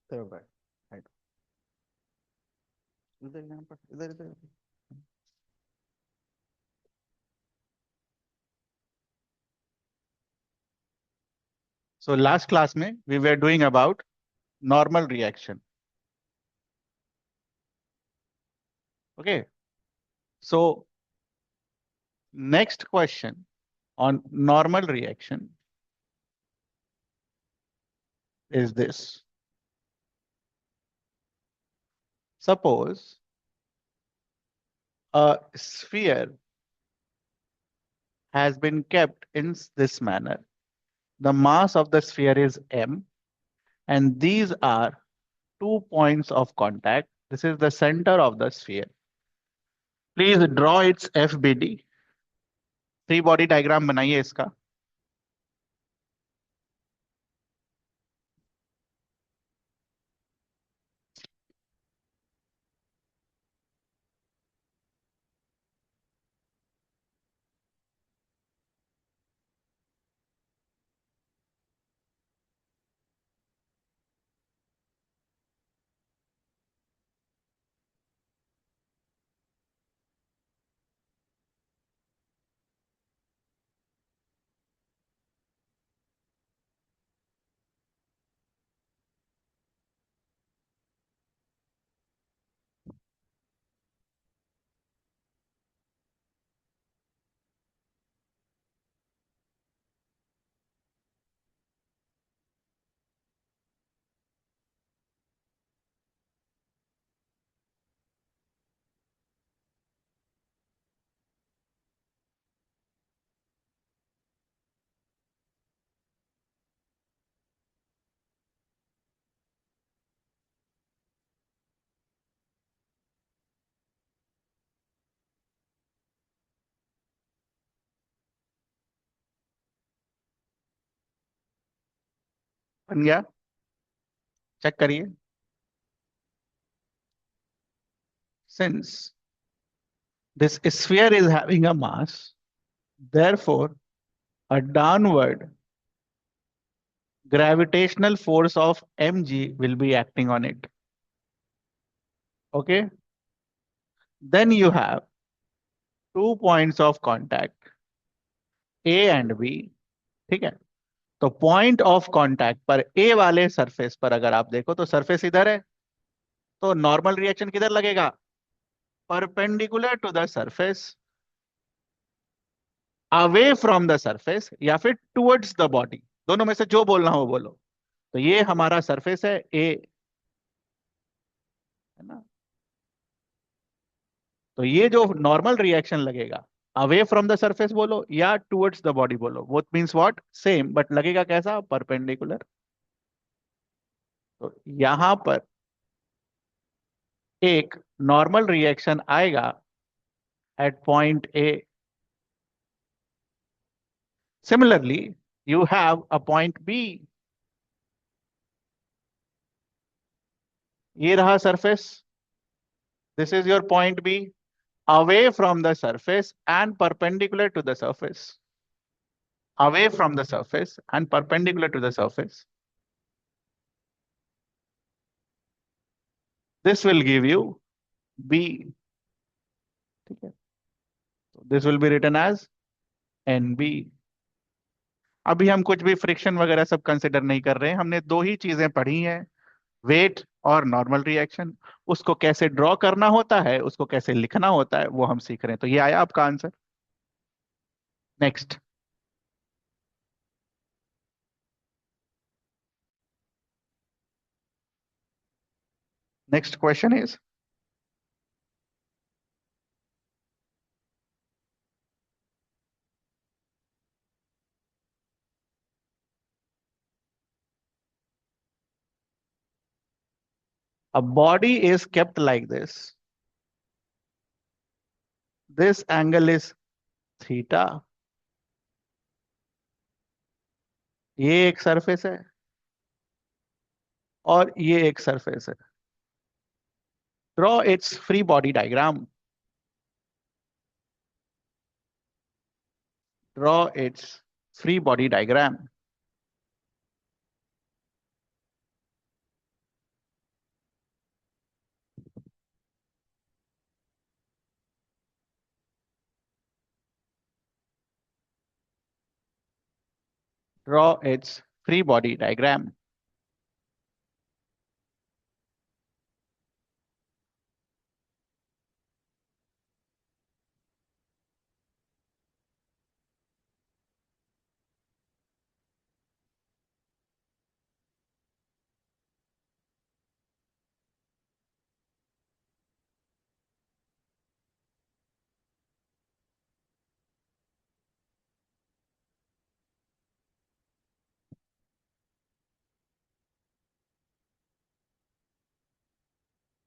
तो भाई right. इधर यहाँ पर इधर इधर So last class में we were doing about normal reaction. Okay. So next question on normal reaction is this. Suppose a sphere has been kept in this manner. The mass of the sphere is m, and these are 2 points of contact. This is the center of the sphere. Please draw its FBD. Free body diagram बनाइए इसका. बन गया. Check करिए. Since this sphere is having a mass, therefore a downward gravitational force of mg will be acting on it. Okay. Then you have 2 points of contact, A and B. ठीक है. तो point of contact पर ए वाले surface पर अगर आप देखो तो सरफेस इधर है, तो नॉर्मल रिएक्शन किधर लगेगा? Perpendicular to the surface, away from the surface, या फिर टुवर्ड्स द बॉडी. दोनों में से जो बोलना हो बोलो. तो ये हमारा सरफेस है ए, है ना. तो ये जो नॉर्मल रिएक्शन लगेगा, अवे फ्रॉम द सरफेस बोलो या टुवर्ड्स द बॉडी बोलो, वो मीन्स व्हाट, सेम, बट लगेगा कैसा? परपेंडिकुलर. तो यहां पर एक नॉर्मल रिएक्शन आएगा at point A. Similarly, you have a point B. ये रहा surface. This is your point B, away from the surface and perpendicular to the surface. Away from the surface and perpendicular to the surface. This will give you B. ठीक है. So this will be written as NB. अभी हम कुछ भी friction वगैरह सब consider नहीं कर रहे हैं. हमने दो ही चीजें पढ़ी हैं, वेट और नॉर्मल रिएक्शन. उसको कैसे ड्रॉ करना होता है, उसको कैसे लिखना होता है, वो हम सीख रहे हैं. तो ये आया आपका answer. Next. Next question is, a body is kept like this. This angle is theta. ये एक सरफेस है और ये एक सरफेस है. Draw it's free body diagram. Draw it's free body diagram. Draw its free body diagram.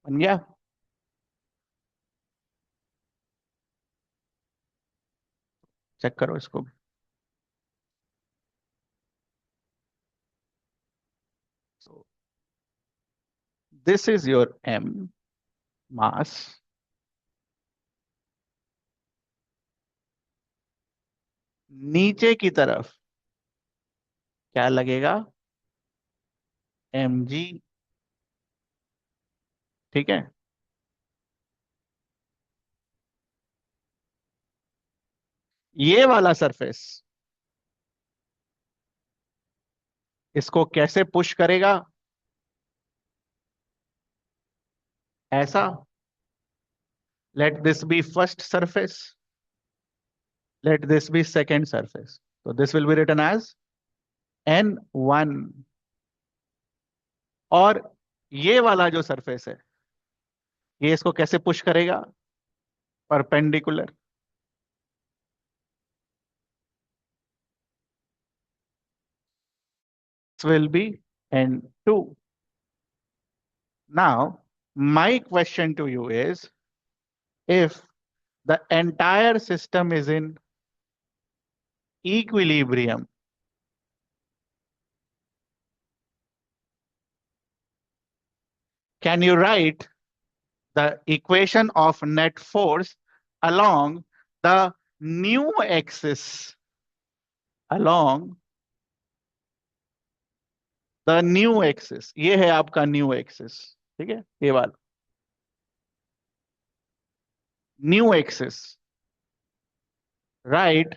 बन गया? Check करो इसको। So this is your M mass. नीचे की तरफ क्या लगेगा? mg। ठीक है। ये वाला सरफेस इसको कैसे पुश करेगा? ऐसा। Let this be first surface, let this be second surface. So this will be written as N1। और ये वाला जो सरफेस है ये इसको कैसे पुश करेगा? Perpendicular. This will be N2। Now, my question to you is, if the entire system is in equilibrium, can you write the equation of net force along the new axis, along the new axis? ये है आपका new axis, ठीक है, ये वाला new axis. Right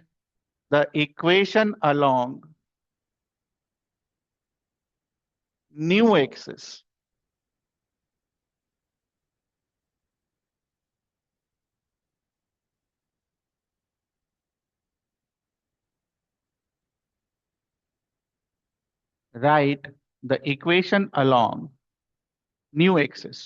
the equation along new axis. Right the equation along new axis.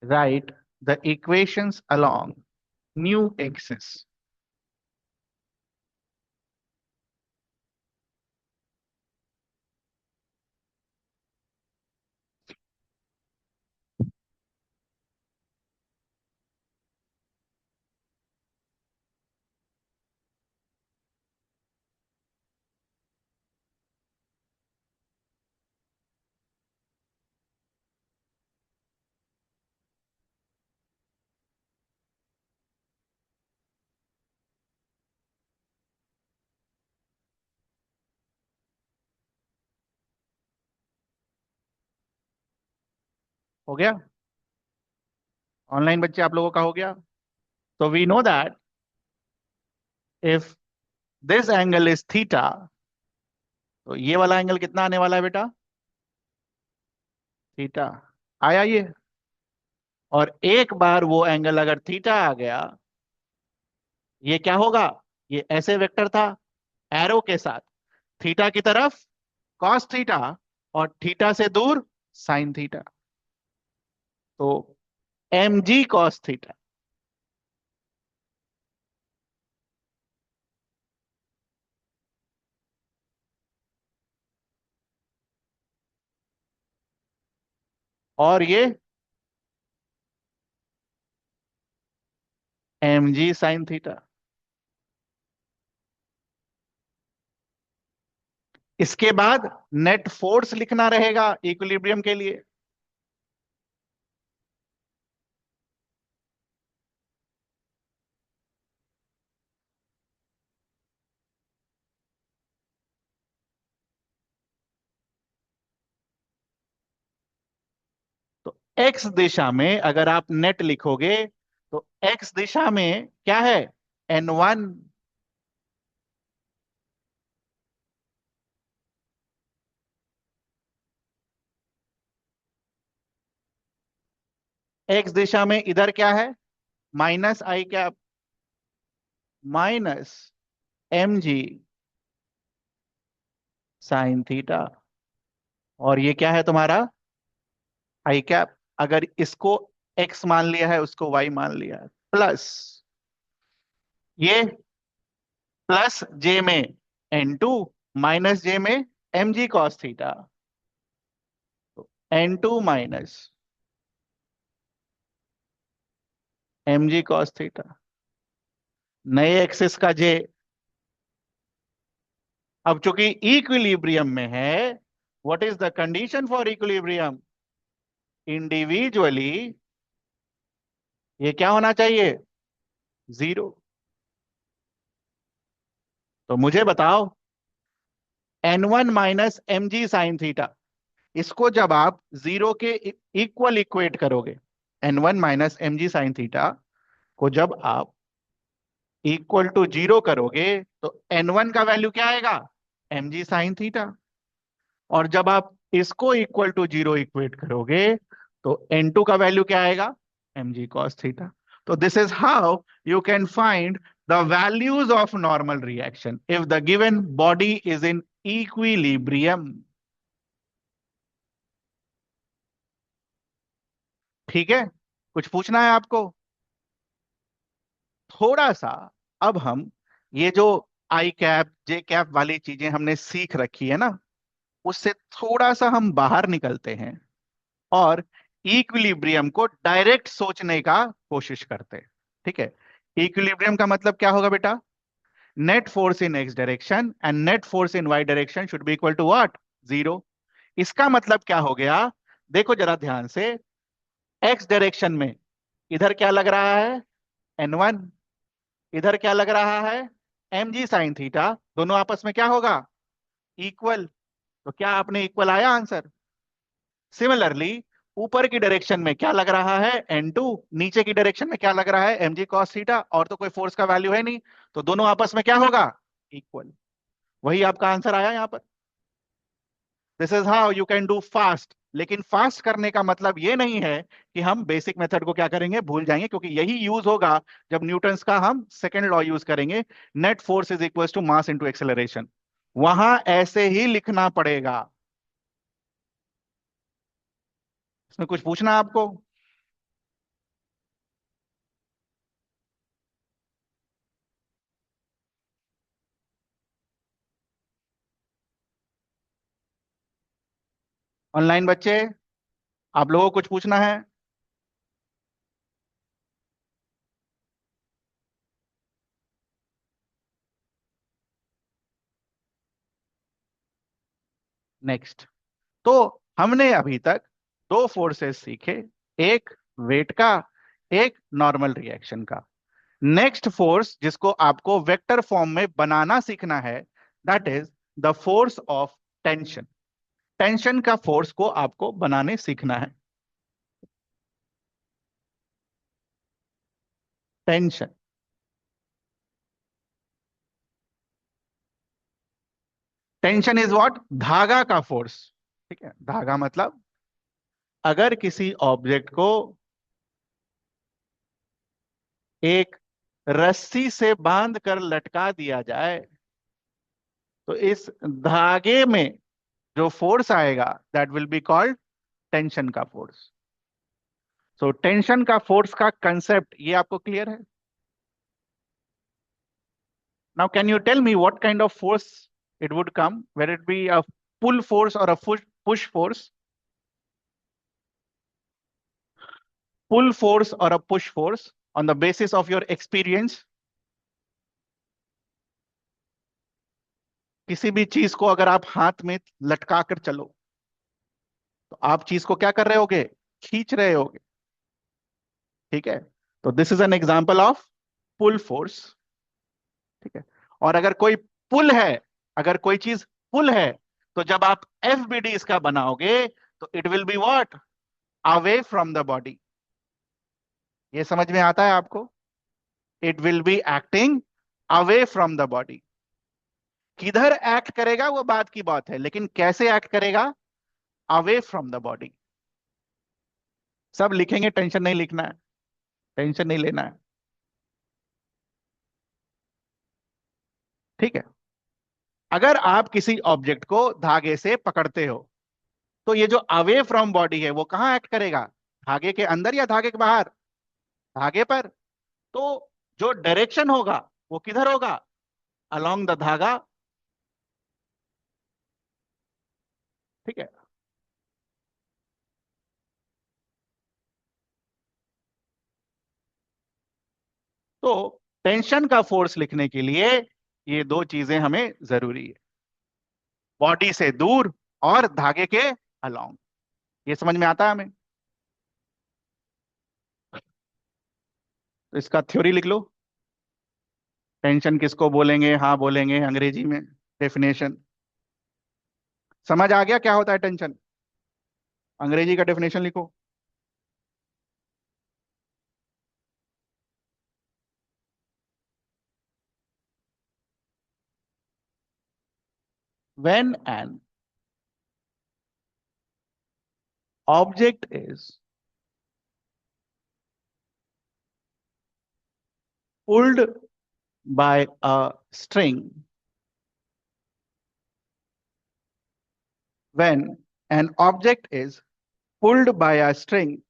Right the equations along new axis. हो गया? Online बच्चे आप लोगों का हो गया? तो we know that if this angle is theta, तो ये वाला एंगल कितना आने वाला है बेटा? थीटा। आया ये? और एक बार वो एंगल अगर थीटा आ गया, ये क्या होगा? ये ऐसे वेक्टर था एरो के साथ, थीटा की तरफ कॉस थीटा और थीटा से दूर साइन थीटा, तो एम जी कॉस थीटा। और ये एम जी साइन थीटा। इसके बाद नेट फोर्स लिखना रहेगा इक्विलिब्रियम के लिए। तो एक्स दिशा में अगर आप नेट लिखोगे तो एक्स दिशा में क्या है, N1। एक्स दिशा में इधर क्या है, minus I cap, minus mg sine theta. और ये क्या है तुम्हारा आई कैप, अगर इसको x मान लिया है उसको y मान लिया है, प्लस ये प्लस j में n2 माइनस j में mg cos थीटा। तो n2 minus mg cos theta, नए एक्सिस का j। अब चूंकि इक्विलिब्रियम में है, what is the condition for equilibrium, individually ये क्या होना चाहिए, जीरो। तो मुझे बताओ N1 minus m g sine theta, इसको जब आप जीरो के इक्वल इक्वेट करोगे, N1 minus m g sine theta को जब आप इक्वल टू जीरो करोगे तो N1 का वैल्यू क्या आएगा, एम जी साइन थीटा। और जब आप इसको इक्वल टू जीरो इक्वेट करोगे तो N2 का वैल्यू क्या आएगा, एम जी कॉस थीटा। तो this is how you can find the values of normal reaction if the given body is in equilibrium. ठीक है, कुछ पूछना है आपको? थोड़ा सा अब हम ये जो आई कैप जे कैप वाली चीजें हमने सीख रखी है ना, उससे थोड़ा सा हम बाहर निकलते हैं और इक्विलिब्रियम को डायरेक्ट सोचने का कोशिश करते हैं। ठीक है, इक्विलिब्रियम का मतलब क्या होगा बेटा, net force in x direction and net force in y direction should be equal to what, zero. इसका मतलब क्या हो गया, देखो जरा ध्यान से, एक्स डायरेक्शन में इधर क्या लग रहा है, N1, इधर क्या लग रहा है, एम जी साइन थीटा, दोनों आपस में क्या होगा, इक्वल। तो क्या आपने इक्वल आया आंसर। सिमिलरली ऊपर की डायरेक्शन में क्या लग रहा है, N2, नीचे की डायरेक्शन में क्या लग रहा है, mg cos थीटा, और तो कोई फोर्स का वैल्यू है नहीं, तो दोनों आपस में क्या होगा, इक्वल। वही आपका आंसर आया यहां पर। This is how you can do fast. लेकिन फास्ट करने का मतलब ये नहीं है कि हम बेसिक मेथड को क्या करेंगे, भूल जाएंगे, क्योंकि यही यूज होगा जब न्यूटन्स का हम सेकेंड लॉ यूज करेंगे, net force is equal to mass into acceleration. वहां ऐसे ही लिखना पड़ेगा। इसमें कुछ पूछना है आपको? ऑनलाइन बच्चे, आप लोगों को कुछ पूछना है? नेक्स्ट, तो हमने अभी तक दो फोर्सेस सीखे, एक वेट का, एक नॉर्मल रिएक्शन का। नेक्स्ट फोर्स जिसको आपको वेक्टर फॉर्म में बनाना सीखना है, that is the force of tension. Tension का फोर्स को आपको बनाने सीखना है। टेंशन, टेंशन इज व्हाट, धागा का फोर्स। ठीक है, धागा मतलब अगर किसी ऑब्जेक्ट को एक रस्सी से बांध कर लटका दिया जाए तो इस धागे में जो फोर्स आएगा that will be called tension का फोर्स। सो टेंशन का फोर्स का कंसेप्ट ये आपको क्लियर है? Now can you tell me what kind of force it would come, whether it be a pull force or a push force, pull force or a push force, on the basis of your experience? किसी भी चीज को अगर आप हाथ में लटका कर चलो तो आप चीज को क्या कर रहे होगे, खींच रहे होगे। ठीक है, तो this is an example of pull force. ठीक है, और अगर कोई पुल है, अगर कोई चीज पुल है, तो जब आप एफबीडी इसका बनाओगे तो it will be what, away from the body. ये समझ में आता है आपको? It will be acting away from the body. किधर एक्ट करेगा वो बात की बात है, लेकिन कैसे एक्ट करेगा, अवे फ्रॉम द बॉडी। सब लिखेंगे, टेंशन नहीं लिखना है, टेंशन नहीं लेना है। ठीक है, अगर आप किसी ऑब्जेक्ट को धागे से पकड़ते हो तो ये जो अवे फ्रॉम बॉडी है वो कहाँ एक्ट करेगा, धागे के अंदर या धागे के बाहर, धागे पर। तो जो डायरेक्शन होगा वो किधर होगा, अलोंग द धागा। ठीक है, तो टेंशन का फोर्स लिखने के लिए ये दो चीजें हमें जरूरी है, बॉडी से दूर और धागे के अलोंग। ये समझ में आता है हमें? तो इसका थ्योरी लिख लो। टेंशन किसको बोलेंगे, हाँ बोलेंगे अंग्रेजी में, डेफिनेशन। समझ आ गया क्या होता है टेंशन? अंग्रेजी का डेफिनेशन लिखो। When an object is pulled by a string, when an object is pulled by a string,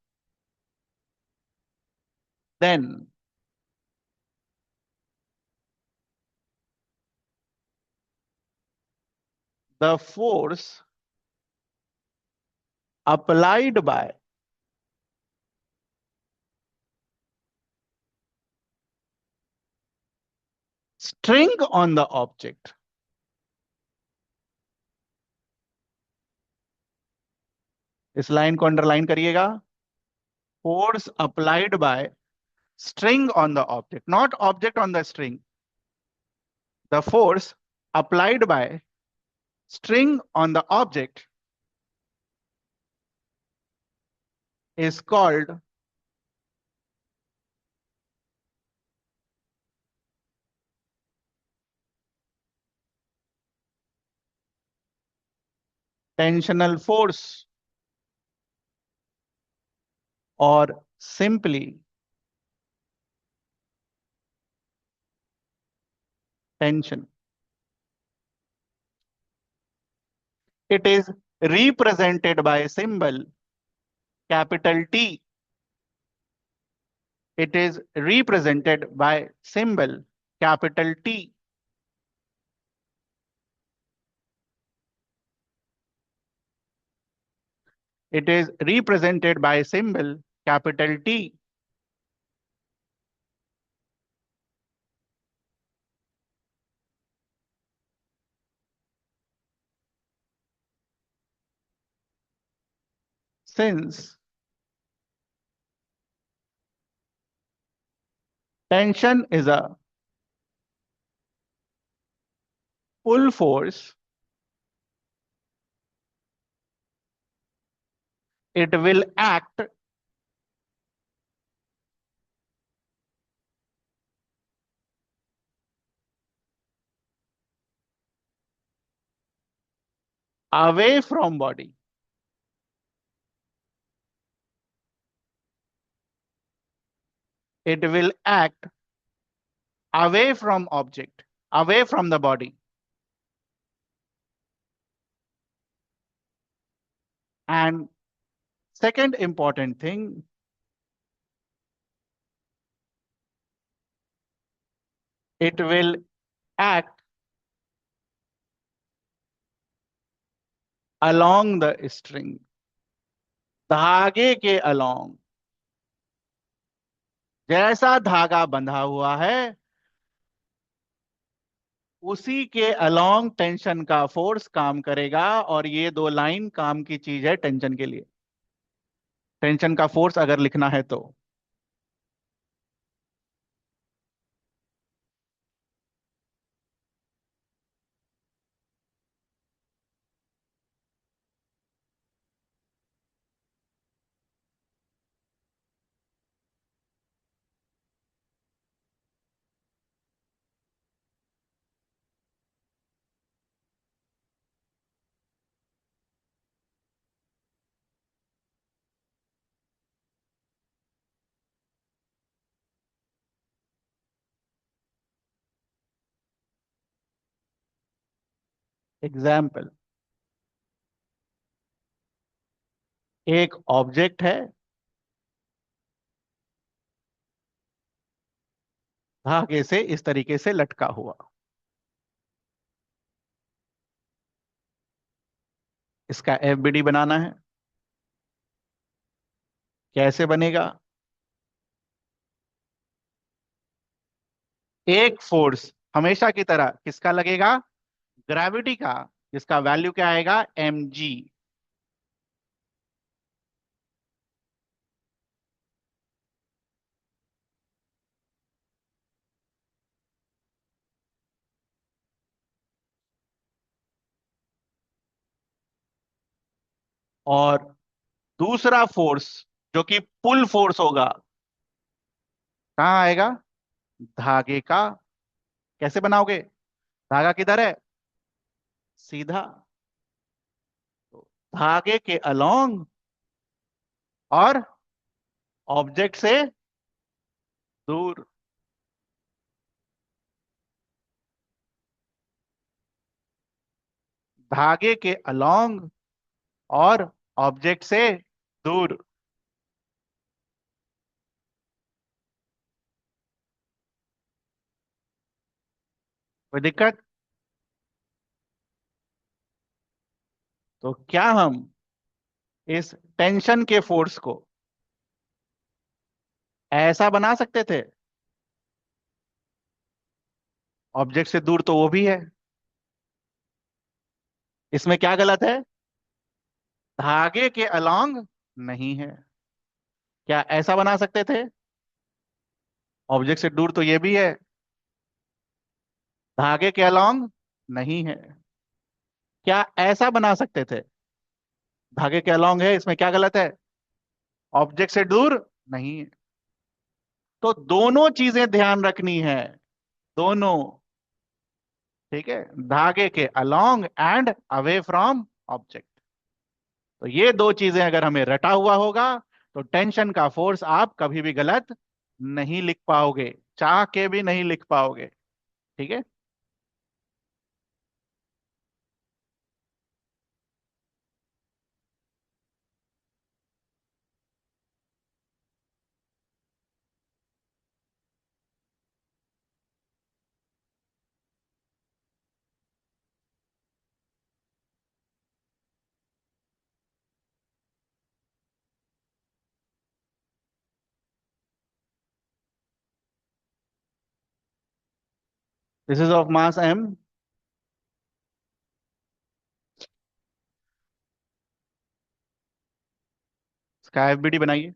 then the force applied by string on the object, इस लाइन को अंडरलाइन करिएगा, force applied by string on the object, not object on the string. The force applied by string on the object is called tensional force, or simply tension. It is represented by symbol capital T. It is represented by symbol capital T. It is represented by symbol capital T. Since tension is a pull force, it will act away from body. It will act away from object, away from the body. And second important thing, it will act along the string, धागे के along। जैसा धागा बंधा हुआ है उसी के along tension का फोर्स काम करेगा, और ये दो लाइन काम की चीज है टेंशन के लिए। टेंशन का फोर्स अगर लिखना है तो। एग्जाम्पल, एक ऑब्जेक्ट है, धागे से इस तरीके से लटका हुआ। इसका एफबीडी बनाना है। कैसे बनेगा? एक फोर्स हमेशा की तरह किसका लगेगा? ग्रेविटी का, जिसका वैल्यू क्या आएगा? mg। और दूसरा फोर्स जो कि पुल फोर्स होगा, कहाँ आएगा? धागे का। कैसे बनाओगे? धागा किधर है? सीधा। तो धागे के अलोंग और ऑब्जेक्ट से दूर। धागे के अलोंग और ऑब्जेक्ट से दूर। कोई दिक्कत? तो क्या हम इस टेंशन के फोर्स को ऐसा बना सकते थे? ऑब्जेक्ट से दूर तो वो भी है। इसमें क्या गलत है? धागे के अलोंग नहीं है। क्या ऐसा बना सकते थे? ऑब्जेक्ट से दूर तो ये भी है। धागे के अलोंग नहीं है। क्या ऐसा बना सकते थे? धागे के अलोंग है, इसमें क्या गलत है? ऑब्जेक्ट से दूर नहीं है। तो दोनों चीजें ध्यान रखनी है, दोनों। ठीक है, धागे के along and away from object. तो ये दो चीजें अगर हमें रटा हुआ होगा, तो टेंशन का फोर्स आप कभी भी गलत नहीं लिख पाओगे, चाह के भी नहीं लिख पाओगे। ठीक है। This is of mass m। इसका एफबीडी बनाइए।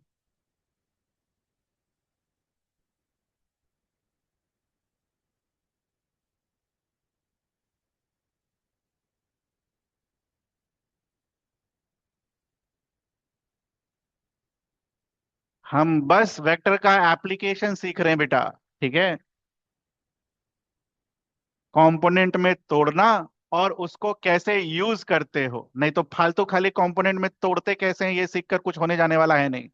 हम बस वेक्टर का एप्लीकेशन सीख रहे हैं बेटा। ठीक है, कंपोनेंट में तोड़ना और उसको कैसे यूज करते हो, नहीं तो फालतू खाली कंपोनेंट में तोड़ते कैसे हैं ये सीखकर कुछ होने जाने वाला है नहीं।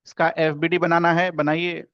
इसका एफबीडी बनाना है, बनाइए।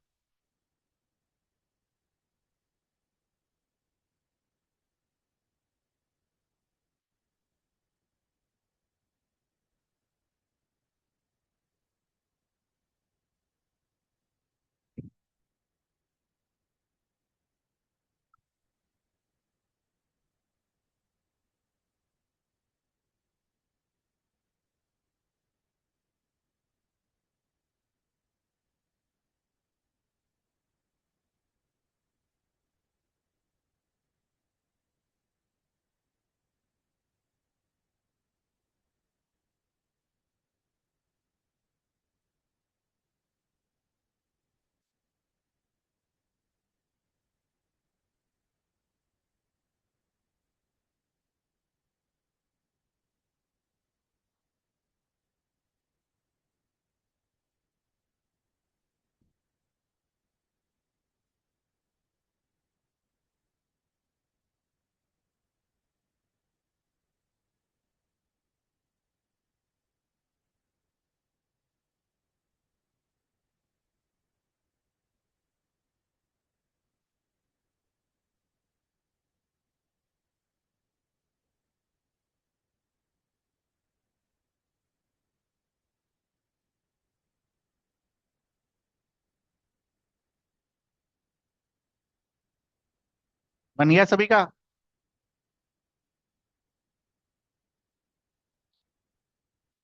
बन गया सभी का?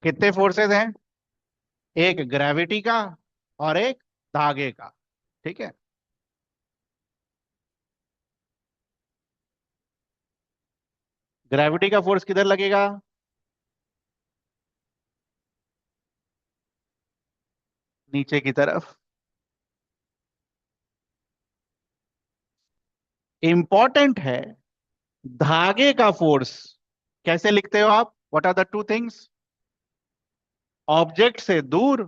कितने फोर्सेस हैं? एक ग्रेविटी का और एक धागे का। ठीक है। ग्रेविटी का फोर्स किधर लगेगा? नीचे की तरफ। इंपॉर्टेंट है धागे का फोर्स। कैसे लिखते हो आप? What are the two things? Object से दूर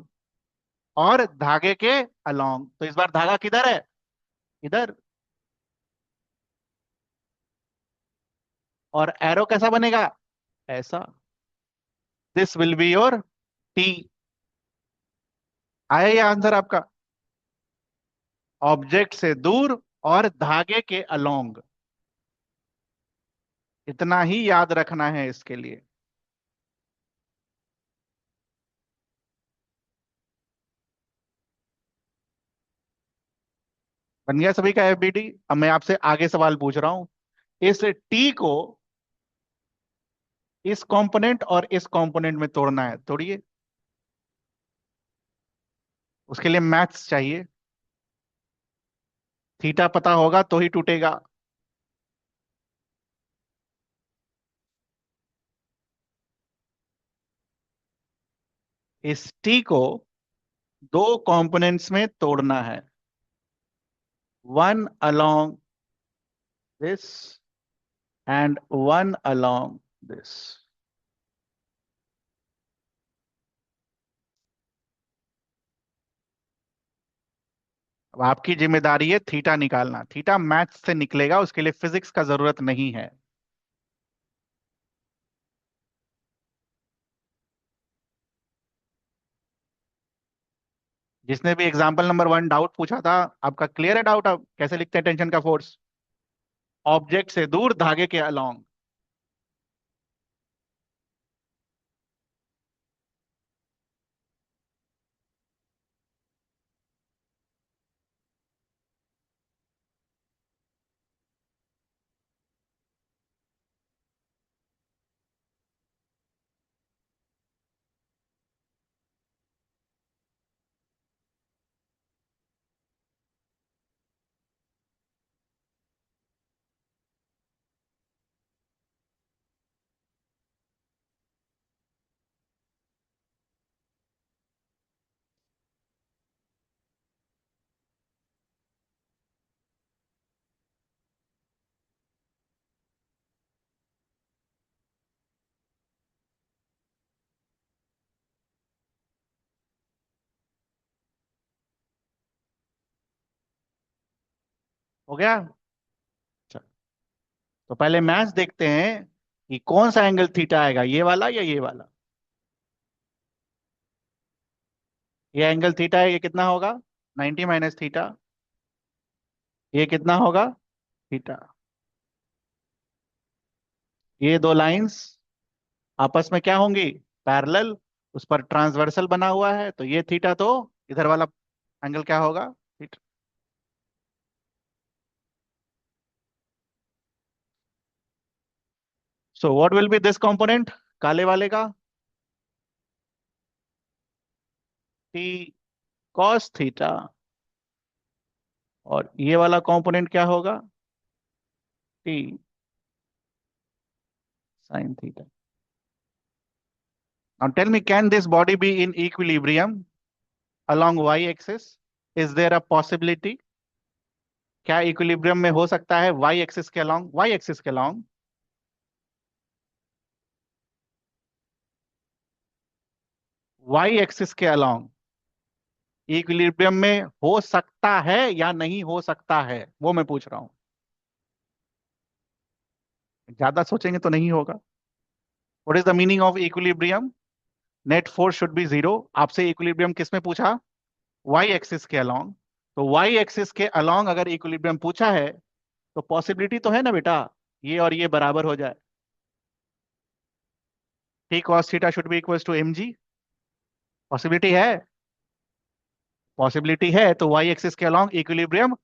और धागे के अलोंग। तो इस बार धागा किधर है? इधर। और एरो कैसा बनेगा? ऐसा। This will be your T. आया ये आंसर आपका? ऑब्जेक्ट से दूर और धागे के अलोंग। इतना ही याद रखना है इसके लिए। बन गया सभी का एफबीडी? अब मैं आपसे आगे सवाल पूछ रहा हूं। इस टी को इस कंपोनेंट और इस कंपोनेंट में तोड़ना है, तोड़िए। उसके लिए मैथ्स चाहिए। थीटा पता होगा तो ही टूटेगा। इस टी को दो कंपोनेंट्स में तोड़ना है। One along this and one along this. अब आपकी जिम्मेदारी है थीटा निकालना। थीटा मैथ्स से निकलेगा, उसके लिए फिजिक्स का जरूरत नहीं है। जिसने भी एग्जाम्पल नंबर 1 डाउट पूछा था, आपका क्लियर है डाउट? अब कैसे लिखते हैं टेंशन का फोर्स? ऑब्जेक्ट से दूर धागे के अलोंग। हो गया? अच्छा, तो पहले मैथ्स देखते हैं कि कौन सा एंगल थीटा आएगा, ये वाला या ये वाला। ये एंगल थीटा है, ये कितना होगा? 90 माइनस थीटा। ये कितना होगा? थीटा। ये दो लाइंस आपस में क्या होंगी? पैरेलल। उस पर ट्रांसवर्सल बना हुआ है, तो ये थीटा, तो इधर वाला एंगल क्या होगा? Theta. So what will be this component, काले वाले का? T cos theta. और ये वाला कंपोनेंट क्या होगा? T sine theta. Now tell me, can this body be in equilibrium along y-axis? Is there a possibility? क्या इक्विलिब्रियम में हो सकता है y एक्सिस के along? y एक्सिस के along? y एक्सिस के along इक्विलिब्रियम में हो सकता है या नहीं हो सकता है, वो मैं पूछ रहा हूं। ज्यादा सोचेंगे तो नहीं होगा। What is the meaning of equilibrium? Net force should be zero. आपसे इक्विलिब्रियम किस में पूछा? y एक्सिस के along। तो y एक्सिस के along अगर इक्विलिब्रियम पूछा है, तो पॉसिबिलिटी तो है ना बेटा, ये और ये बराबर हो जाए। T cos theta should be equals to mg। Possibility है? पॉसिबिलिटी है, तो वाई एक्सिस के अलोंग इक्विलिब्रियम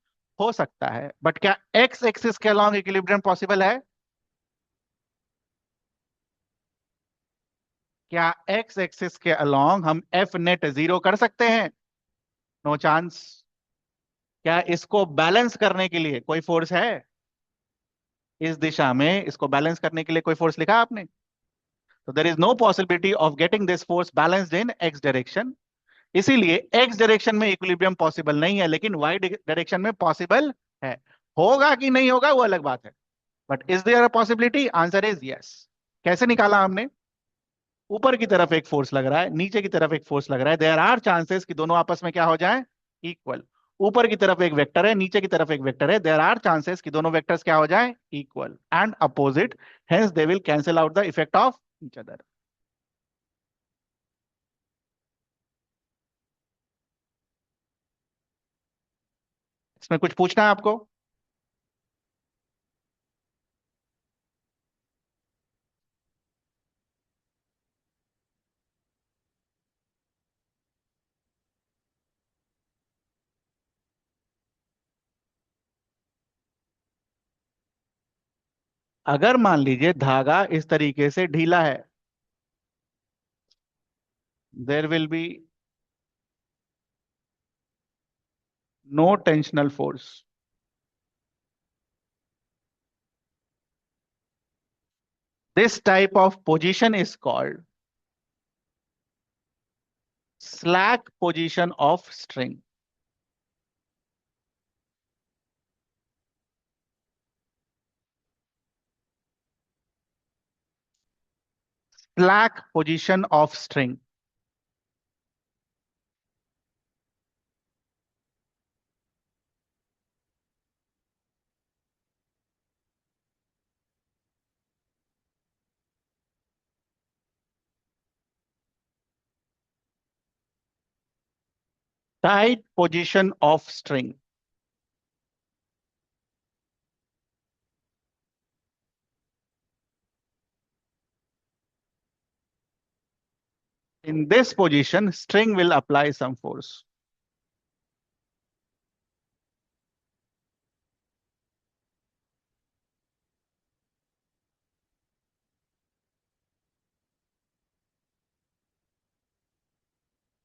हो सकता है, बट क्या एक्स एक्सिस के अलॉन्ग इक्विलिब्रियम पॉसिबल है? क्या एक्स एक्सिस के अलॉन्ग हम एफ नेट जीरो कर सकते हैं? No chance. क्या इसको बैलेंस करने के लिए कोई फोर्स है? इस दिशा में इसको बैलेंस करने के लिए कोई फोर्स लिखा आपने? तो there is no possibility of getting this force balanced in x direction. इसीलिए एक्स डायरेक्शन में इक्विलिब्रियम पॉसिबल नहीं है, लेकिन वाई डायरेक्शन में पॉसिबल है। होगा कि नहीं होगा वो अलग बात है, but is there a possibility? Answer is yes. कैसे निकाला हमने? ऊपर की तरफ एक फोर्स लग रहा है, नीचे की तरफ एक फोर्स लग रहा है, देयर आर चांसेस कि दोनों आपस में क्या हो जाए? इक्वल। ऊपर की तरफ एक वेक्टर है, नीचे की तरफ एक वेक्टर है, देयर आर चांसेस कि दोनों वेक्टर्स क्या हो जाए? Equal and opposite, hence they will cancel out the effect of each other. इसमें कुछ पूछना है आपको? अगर मान लीजिए धागा इस तरीके से ढीला है, there will be no tensional force. This type of position is called slack position of string. Slack position of string. Tight position of string. In this position, string will apply some force.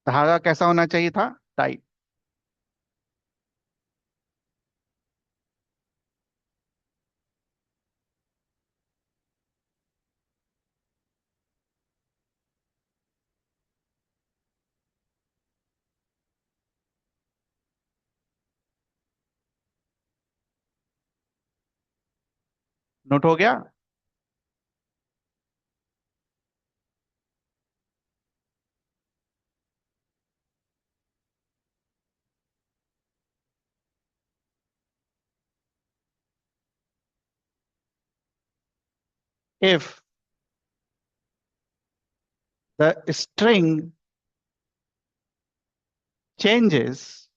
धागा कैसा होना चाहिए था? Tight. Note हो गया? If the string changes,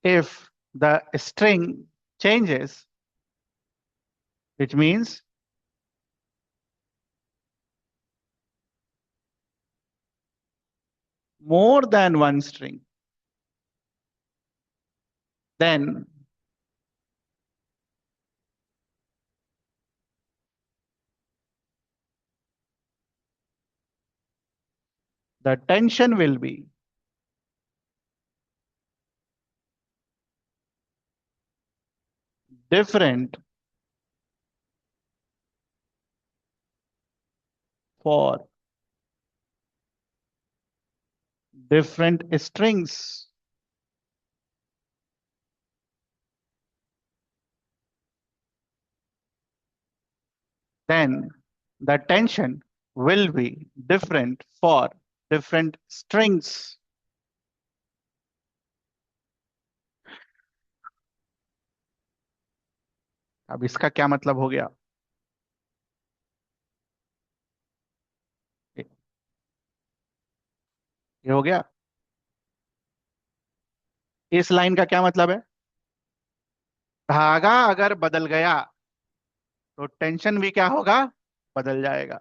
if the string changes, which means more than one string, then the tension will be different for different strings. Then the tension will be different for different strings. अब इसका क्या मतलब हो गया? ये ये हो गया। इस लाइन का क्या मतलब है? धागा अगर बदल गया तो टेंशन भी क्या होगा? बदल जाएगा।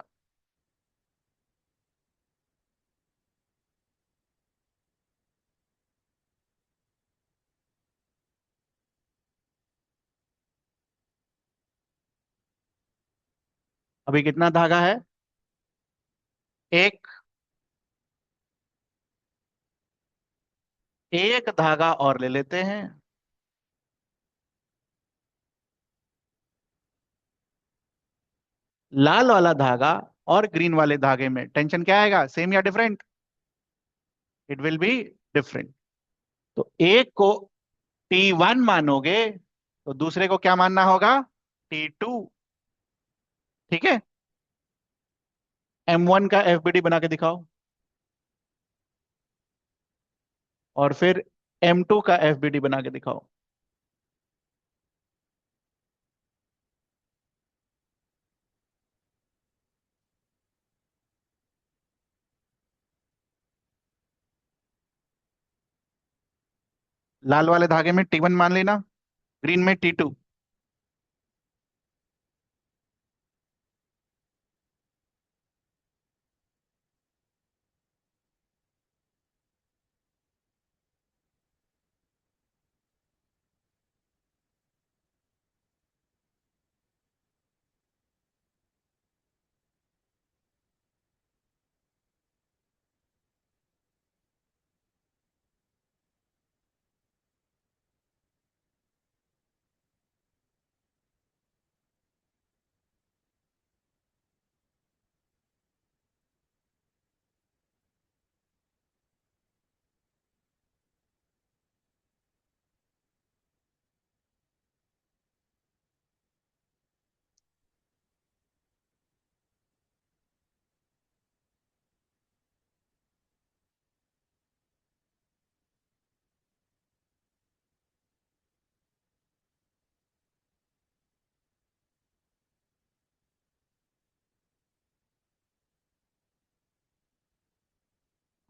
अभी कितना धागा है? एक। एक धागा और ले लेते हैं। लाल वाला धागा और ग्रीन वाले धागे में टेंशन क्या आएगा, सेम या different? It will be different. तो एक को T1 मानोगे तो दूसरे को क्या मानना होगा? T2। ठीक है। M1 का FBD बना के दिखाओ, और फिर M2 का FBD बना के दिखाओ। लाल वाले धागे में T1 मान लेना, ग्रीन में T2।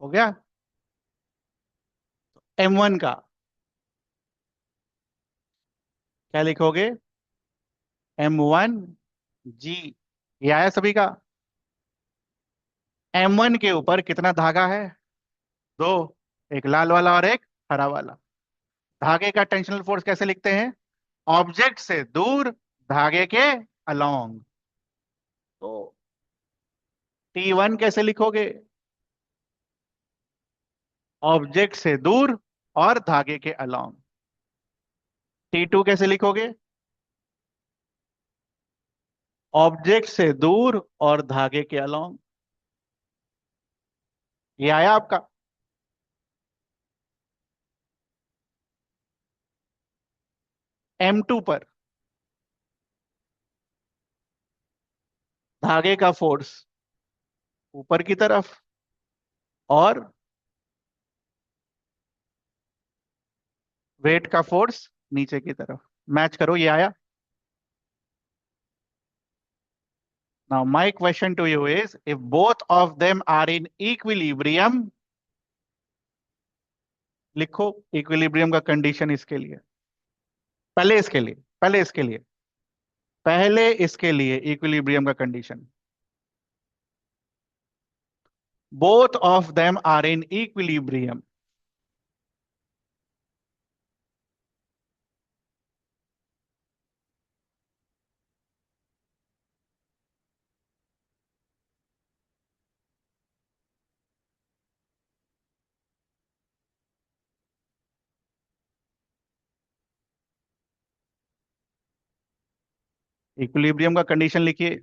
हो गया। M1 का क्या लिखोगे? M1G। ये आया सभी का? M1 के ऊपर कितना धागा है? दो। एक लाल वाला और एक हरा वाला। धागे का टेंशनल फोर्स कैसे लिखते हैं? ऑब्जेक्ट से दूर, धागे के अलोंग। तो T1 कैसे लिखोगे? ऑब्जेक्ट से दूर और धागे के अलोंग। T2 कैसे लिखोगे? ऑब्जेक्ट से दूर और धागे के अलोंग। ये आया आपका? M2 पर धागे का फोर्स ऊपर की तरफ, और वेट का फोर्स नीचे की तरफ। मैच करो, ये आया। Now my question to you is, if both of them are in equilibrium, लिखो इक्विलिब्रियम का कंडीशन इसके लिए। पहले इसके लिए, पहले इसके लिए इक्विलिब्रियम का condition. Both of them are in equilibrium. Equilibrium का कंडीशन लिखिए।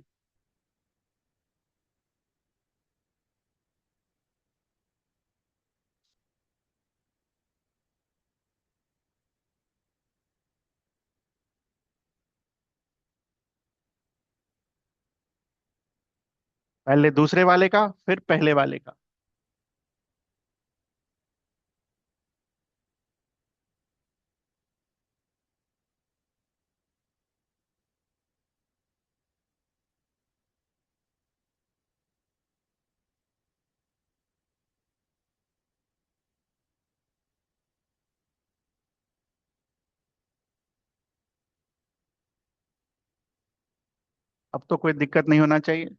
पहले दूसरे वाले का, फिर पहले वाले का। अब तो कोई दिक्कत नहीं होना चाहिए।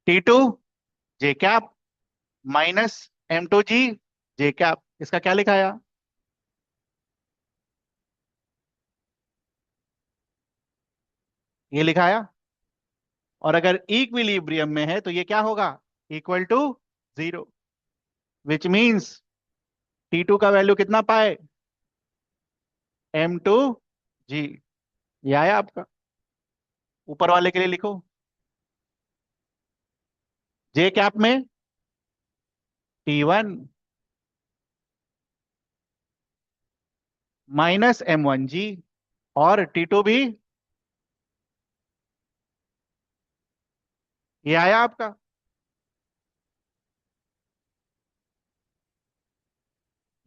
T2 जे कैप माइनस M2G जे कैप, इसका क्या लिखाया? ये लिखाया। और अगर इक्विलिब्रियम में है तो ये क्या होगा, equal to zero, which means T2 का वैल्यू कितना पाए, M2G। ये आया आपका, ऊपर वाले के लिए लिखो, जे कैप में T1 माइनस M1G, और T2 भी, ये आया आपका।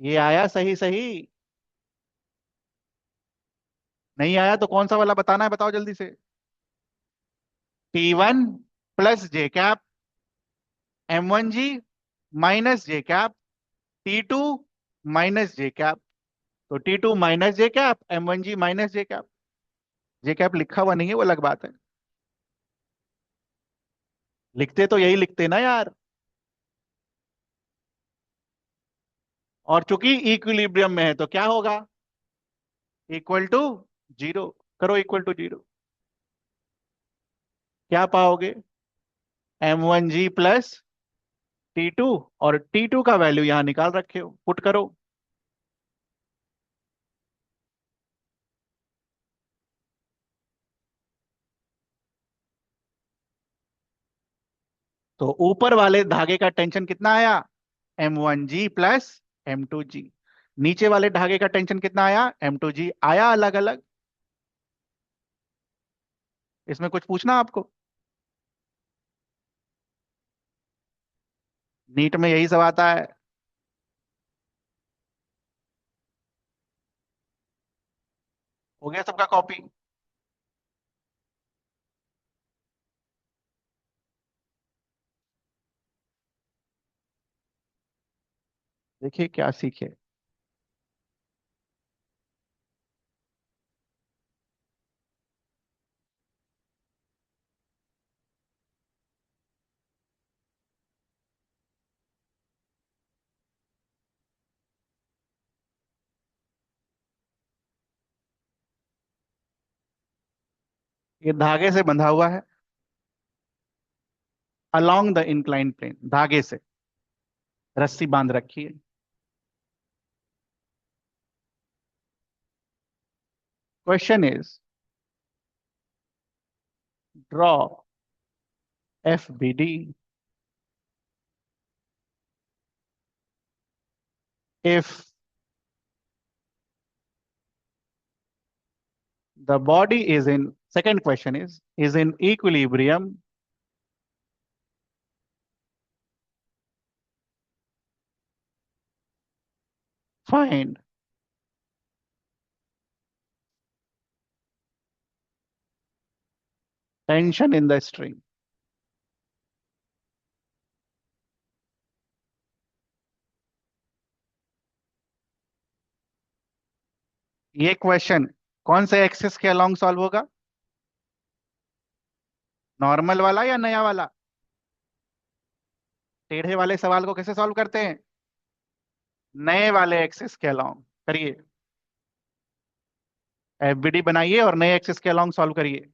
ये आया सही सही। नहीं आया तो कौन सा वाला बताना है, बताओ जल्दी से। T1 प्लस जे कैप M1G माइनस जे कैप T2 माइनस जे कैप। तो T2 माइनस जे कैप M1G माइनस जे कैप। जे कैप लिखा हुआ नहीं है वो अलग बात है, लिखते तो यही लिखते ना यार। और चूंकि इक्विलिब्रियम में है तो क्या होगा, इक्वल टू जीरो। करो इक्वल टू जीरो, क्या पाओगे, M1G प्लस T2, और T2 का वैल्यू यहां निकाल रखे हो, पुट करो। तो ऊपर वाले धागे का टेंशन कितना आया, M1G प्लस M2G। नीचे वाले धागे का टेंशन कितना आया, M2G। आया अलग अलग। इसमें कुछ पूछना आपको, नीट में यही सब आता है। हो गया सबका कॉपी। देखिए क्या सीखे। ये धागे से बंधा हुआ है, अलोंग द इंक्लाइन प्लेन, धागे से रस्सी बांध रखी है। Question is, draw FBD if the body is in, second question is in equilibrium, find tension in the string। ये क्वेश्चन कौन से एक्सिस के अलोंग सॉल्व होगा, नॉर्मल वाला या नया वाला। टेढ़े वाले सवाल को कैसे सॉल्व करते हैं, नए वाले एक्सिस के अलोंग करिए। FBD बनाइए और नए एक्सिस के अलोंग सॉल्व करिए।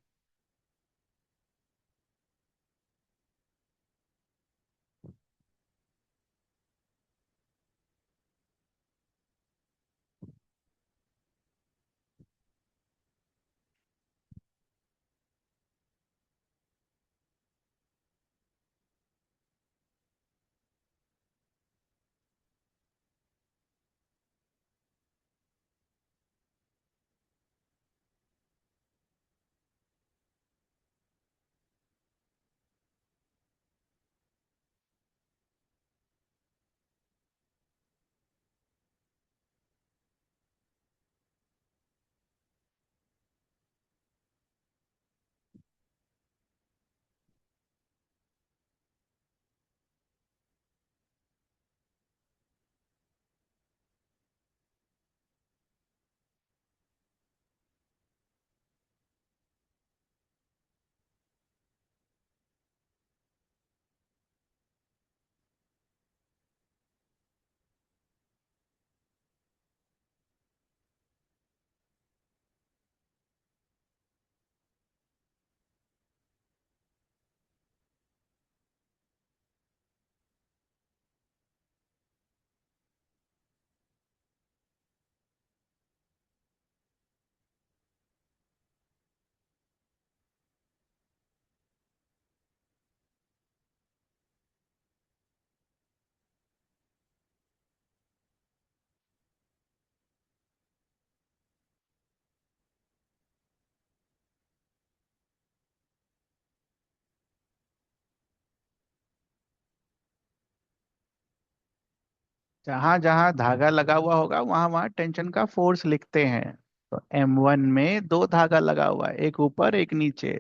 जहां जहां धागा लगा हुआ होगा वहां वहां टेंशन का फोर्स लिखते हैं। तो M1 में दो धागा लगा हुआ है, एक ऊपर एक नीचे,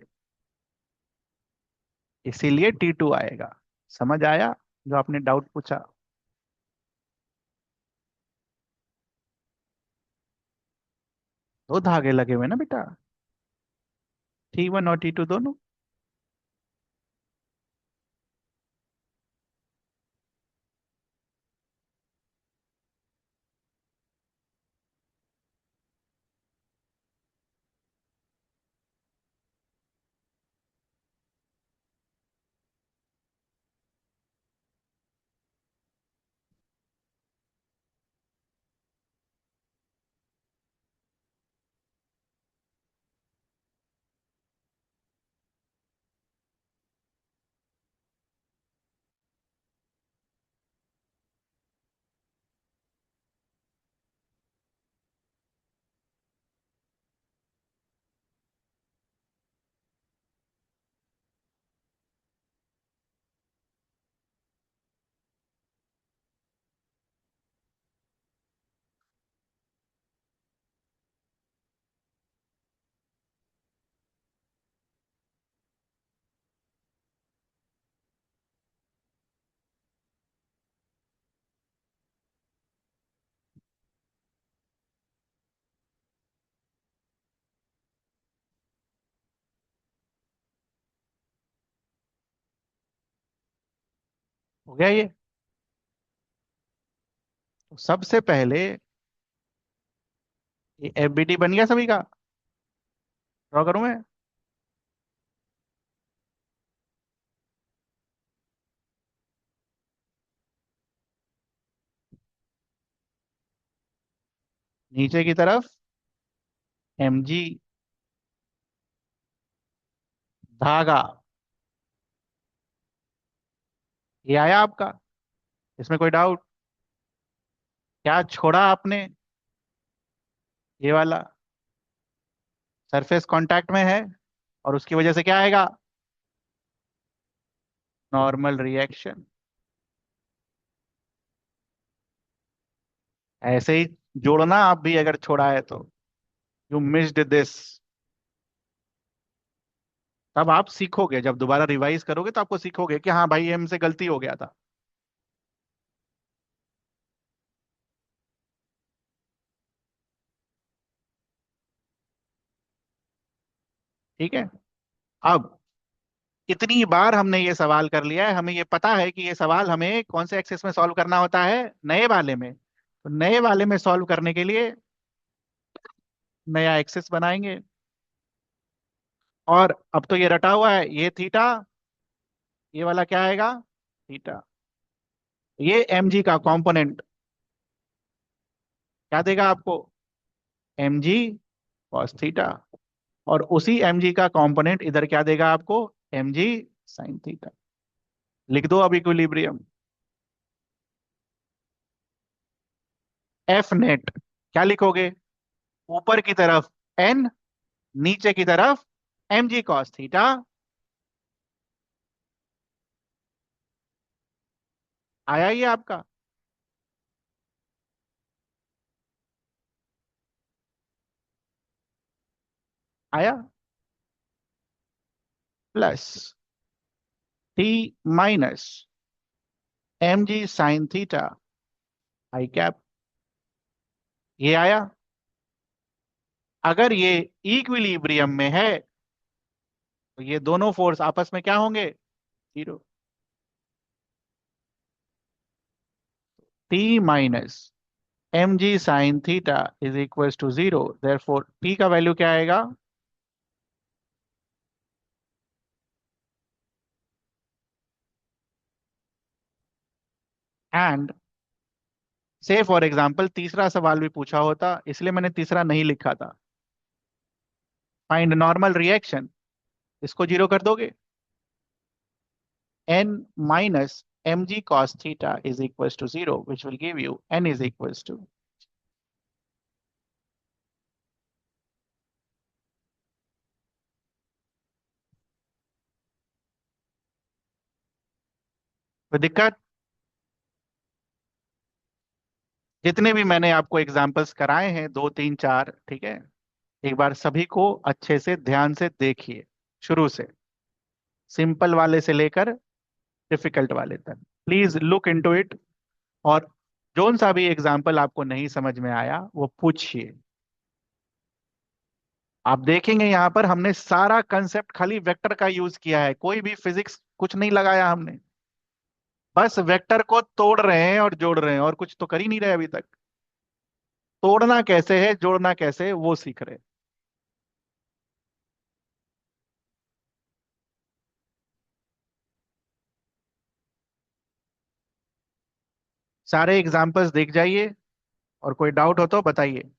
इसीलिए T2 आएगा। समझ आया जो आपने डाउट पूछा? दो धागे लगे हुए ना बेटा, T1 और T2 दोनों। हो गया ये? तो सबसे पहले ये FBD बन गया सभी का। ड्रॉ करूं मैं? नीचे की तरफ MG धागा, ये आया आपका? इसमें कोई डाउट? क्या छोड़ा आपने? ये वाला सरफेस कांटेक्ट में है, और उसकी वजह से क्या आएगा? Normal reaction. ऐसे ही जोड़ना आप भी अगर छोड़ा है तो। You missed this. तब आप सीखोगे, जब दोबारा रिवाइज करोगे तो आपको सीखोगे कि हाँ भाई, ये हमसे गलती हो गया था। ठीक है। अब इतनी बार हमने ये सवाल कर लिया है, हमें ये पता है कि ये सवाल हमें कौन से एक्सेस में सॉल्व करना होता है, नए वाले में। तो नए वाले में सॉल्व करने के लिए नया एक्सेस बनाएंगे। और अब तो ये रटा हुआ है, ये थीटा, ये वाला क्या आएगा? थीटा। ये mg का कंपोनेंट क्या देगा आपको? mg cos theta. और उसी mg का कंपोनेंट इधर क्या देगा आपको? mg sin theta. लिख दो अब इक्विलिब्रियम। एफ नेट क्या लिखोगे? ऊपर की तरफ n, नीचे की तरफ mg cos थीटा। आया ये आपका? आया? Plus t minus mg sin theta I cap. ये आया? अगर ये इक्विलिब्रियम में है तो ये दोनों फोर्स आपस में क्या होंगे? Zero. t minus mg sin theta is equal to zero, therefore t का वैल्यू क्या आएगा? एंड से फॉर एग्जांपल तीसरा सवाल भी पूछा होता, इसलिए मैंने तीसरा नहीं लिखा था। फाइंड नॉर्मल रिएक्शन, इसको जीरो कर दोगे। n minus mg cos theta is equals to zero, which will give you n is equals to। कोई दिक्कत? जितने भी मैंने आपको एग्जाम्पल्स कराए हैं, दो तीन चार, ठीक है, एक बार सभी को अच्छे से ध्यान से देखिए, शुरू से, सिंपल वाले से लेकर डिफिकल्ट वाले तक। Please look into it. और जोन सा भी एग्जाम्पल आपको नहीं समझ में आया वो पूछिए। आप देखेंगे यहाँ पर हमने सारा कंसेप्ट खाली वेक्टर का यूज किया है, कोई भी फिजिक्स कुछ नहीं लगाया हमने। बस वेक्टर को तोड़ रहे हैं और जोड़ रहे हैं, और कुछ तो कर ही नहीं रहे अभी तक। तोड़ना कैसे है, जोड़ना कैसे है, वो सीख रहे हैं। सारे एग्जाम्पल्स देख जाइए, और कोई डाउट हो तो बताइए।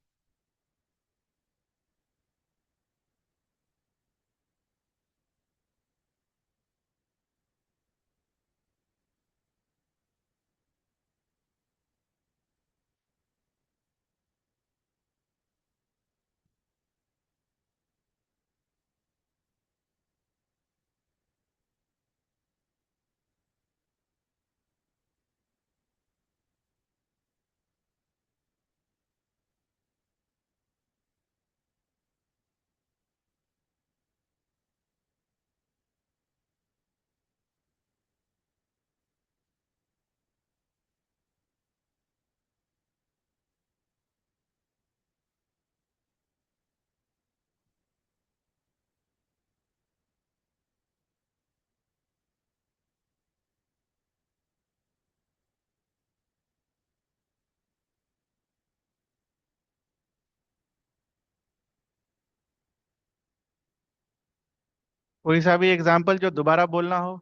कोई सा भी एग्जाम्पल जो दोबारा बोलना हो।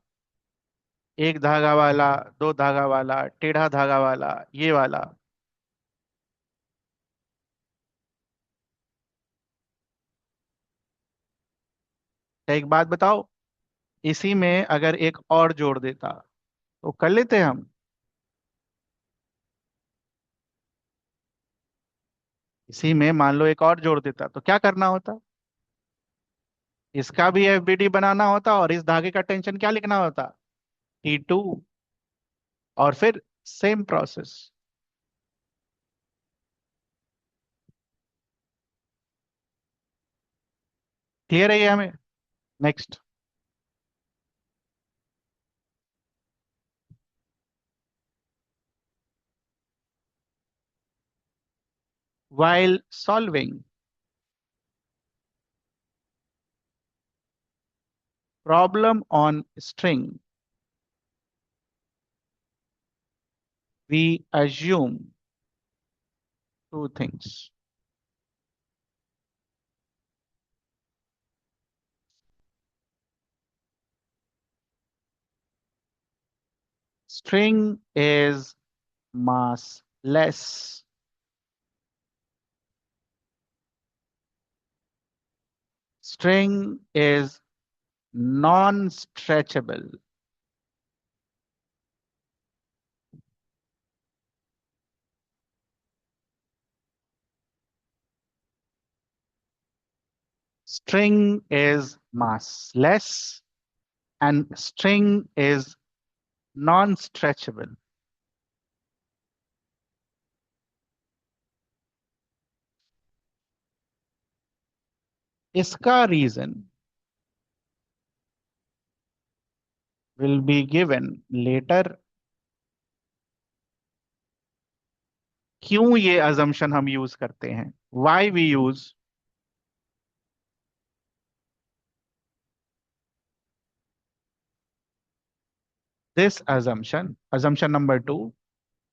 एक धागा वाला, दो धागा वाला, टेढ़ा धागा वाला, ये वाला। एक बात बताओ, इसी में अगर एक और जोड़ देता तो कर लेते हम। इसी में मान लो एक और जोड़ देता तो क्या करना होता? इसका भी एफबीडी बनाना होता, और इस धागे का टेंशन क्या लिखना होता? T2। और फिर सेम प्रोसेस। क्लियर है ये हमें? Next. while solving problem on string, we assume two things. String is massless. String is non-stretchable. String is massless, and string is non-stretchable. इसका reason will be given later. क्यों ये assumption हम use करते हैं? Why we use this assumption? Assumption number 2,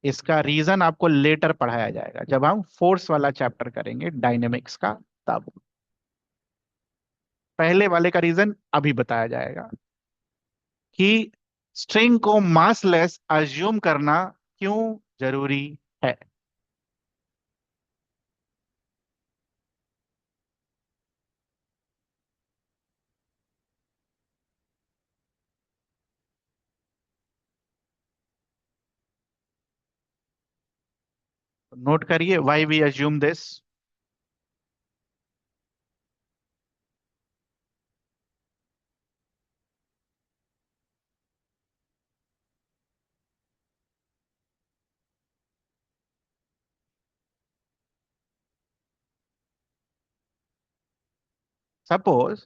इसका reason आपको letter पढ़ाया जाएगा जब हम फोर्स वाला चैप्टर करेंगे, डायनेमिक्स का, तब। पहले वाले का रीजन अभी बताया जाएगा कि स्ट्रिंग को मासलेस अज्यूम करना क्यों जरूरी है। नोट करिए, why we assume this. Suppose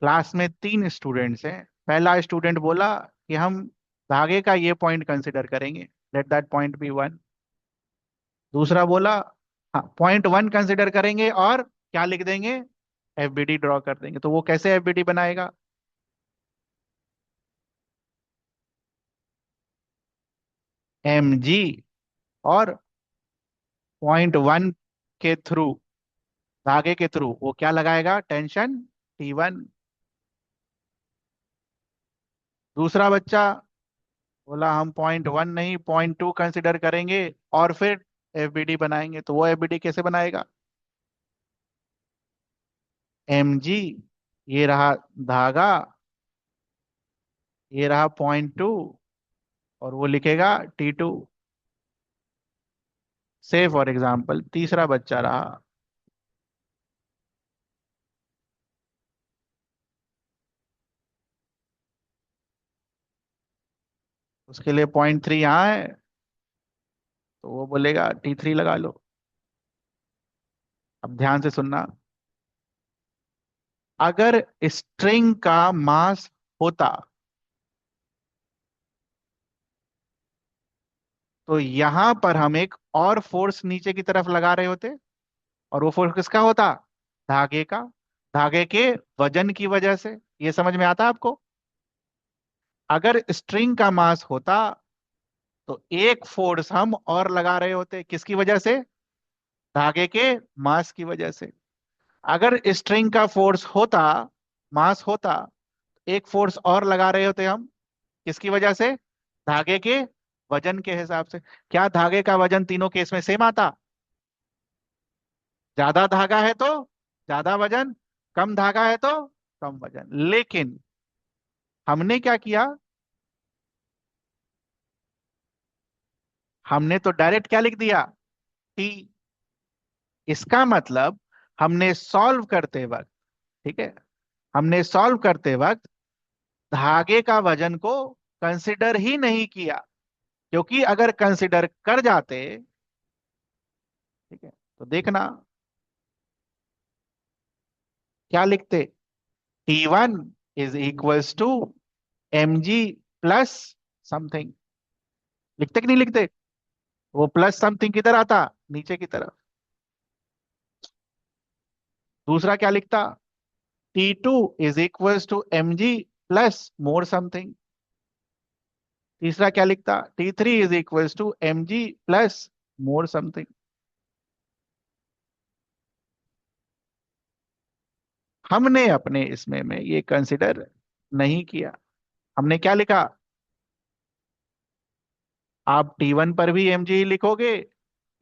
class में 3 स्टूडेंट्स हैं। पहला स्टूडेंट बोला कि हम धागे का ये पॉइंट कंसिडर करेंगे, लेट दैट पॉइंट बी 1। दूसरा बोला हाँ पॉइंट 1 कंसिडर करेंगे और क्या लिख देंगे, एफबीडी ड्रॉ कर देंगे। तो वो कैसे एफबीडी बनाएगा, एम जी और पॉइंट 1 के थ्रू, धागे के थ्रू वो क्या लगाएगा, टेंशन T1। दूसरा बच्चा बोला हम पॉइंट 1 नहीं पॉइंट 2 कंसिडर करेंगे और फिर एफबीडी बनाएंगे। तो वो एफबीडी कैसे बनाएगा, एम जी, ये रहा धागा, ये रहा पॉइंट 2 और वो लिखेगा T2। से फॉर एग्जाम्पल तीसरा बच्चा रहा, उसके लिए पॉइंट 3 यहाँ है, तो वो बोलेगा T3 लगा लो। अब ध्यान से सुनना, अगर स्ट्रिंग का मास होता तो यहां पर हम एक और फोर्स नीचे की तरफ लगा रहे होते, और वो फोर्स किसका होता, धागे का, धागे के वजन की वजह से। ये समझ में आता है आपको, अगर स्ट्रिंग का मास होता तो एक फोर्स हम और लगा रहे होते, किसकी वजह से, धागे के मास की वजह से। अगर स्ट्रिंग का फोर्स होता, मास होता, एक फोर्स और लगा रहे होते हम, किसकी वजह से, धागे के वजन के हिसाब से। क्या धागे का वजन तीनों केस में सेम आता, ज्यादा धागा है तो ज्यादा वजन, कम धागा है तो कम वजन। लेकिन हमने क्या किया, हमने तो डायरेक्ट क्या लिख दिया, टी। इसका मतलब हमने सॉल्व करते वक्त, ठीक है, हमने सॉल्व करते वक्त धागे का वजन को कंसिडर ही नहीं किया, क्योंकि अगर कंसिडर कर जाते, ठीक है, तो देखना क्या लिखते, T1 is equals to mg plus something. लिखते कि नहीं लिखते, वो प्लस समथिंग किधर आता, नीचे की तरफ। दूसरा क्या लिखता, T2 is equals to mg plus more something. तीसरा क्या लिखता, T3 is equals to mg plus more something. हमने अपने इसमें में ये कंसिडर नहीं किया। हमने क्या लिखा, आप T1 पर भी mg लिखोगे,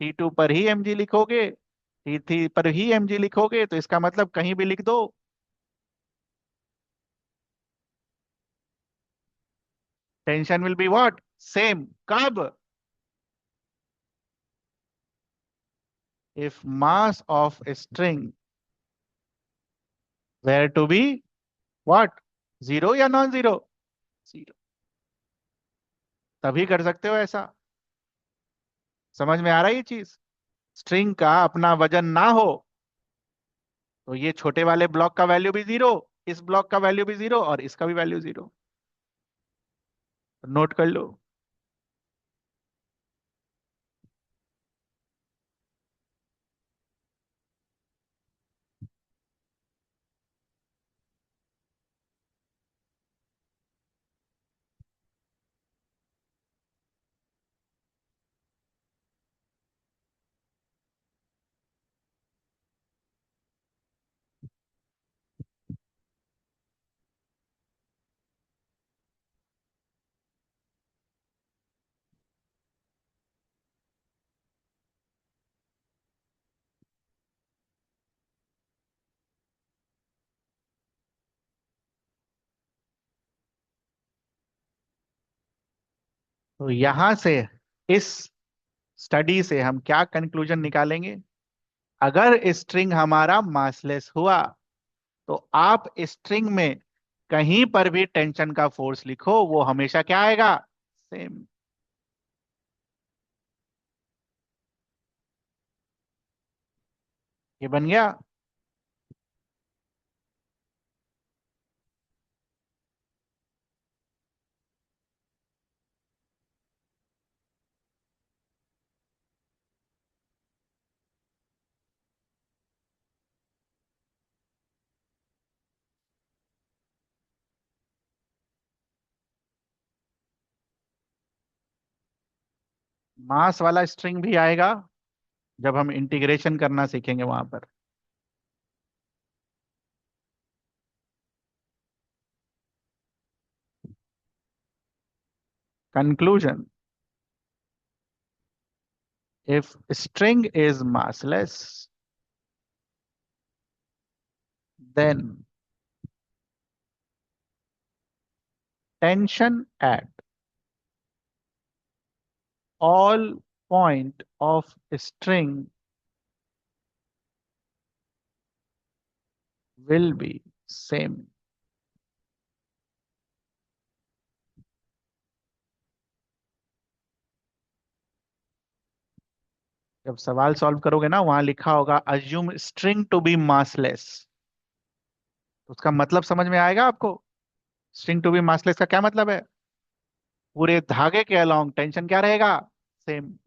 T2 पर ही mg लिखोगे, T3 पर ही mg लिखोगे, तो इसका मतलब कहीं भी लिख दो, tension will be what, same. कब, if mass of string were to be what, zero या नॉन जीरो, जीरो। तभी कर सकते हो ऐसा। समझ में आ रहा है ये चीज, स्ट्रिंग का अपना वजन ना हो तो ये छोटे वाले ब्लॉक का वैल्यू भी जीरो, इस ब्लॉक का वैल्यू भी जीरो और इसका भी वैल्यू जीरो। नोट कर लो। तो यहां से, इस स्टडी से हम क्या कंक्लूजन निकालेंगे, अगर स्ट्रिंग हमारा मासलेस हुआ तो आप स्ट्रिंग में कहीं पर भी टेंशन का फोर्स लिखो वो हमेशा क्या आएगा, सेम। ये बन गया। मास वाला स्ट्रिंग भी आएगा जब हम इंटीग्रेशन करना सीखेंगे वहां पर। Conclusion, if string is massless, then tension at all point of string will be same। जब सवाल सॉल्व करोगे ना, वहां लिखा होगा assume string to be massless, उसका मतलब समझ में आएगा आपको। स्ट्रिंग टू बी मासलेस का क्या मतलब है? पूरे धागे के अलोंग टेंशन क्या रहेगा? सेम।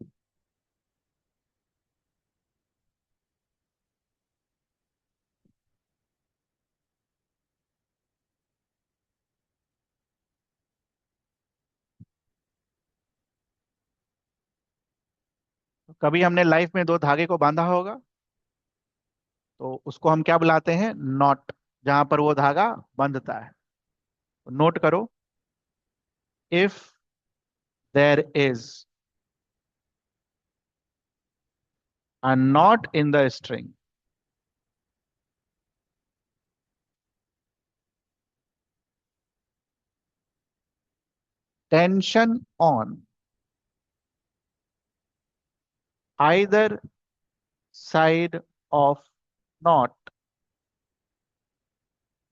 कभी हमने लाइफ में दो धागे को बांधा होगा, तो उसको हम क्या बुलाते हैं? नॉट। जहां पर वो धागा बंधता है। नोट करो, if there is a knot in the string, tension on either side of knot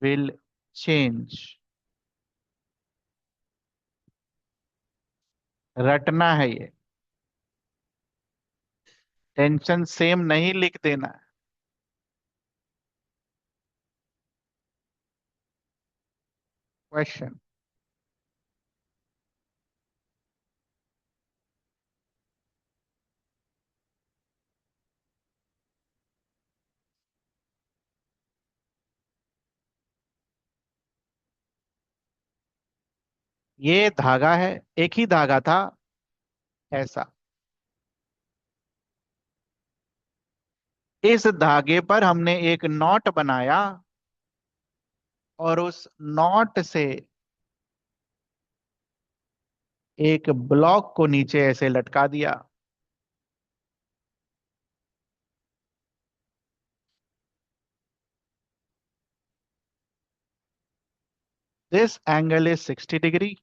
will change। रटना है ये, टेंशन सेम नहीं लिख देना है। क्वेश्चन, ये धागा है, एक ही धागा था ऐसा, इस धागे पर हमने एक नॉट बनाया और उस नॉट से एक ब्लॉक को नीचे ऐसे लटका दिया। This angle is 60 degree,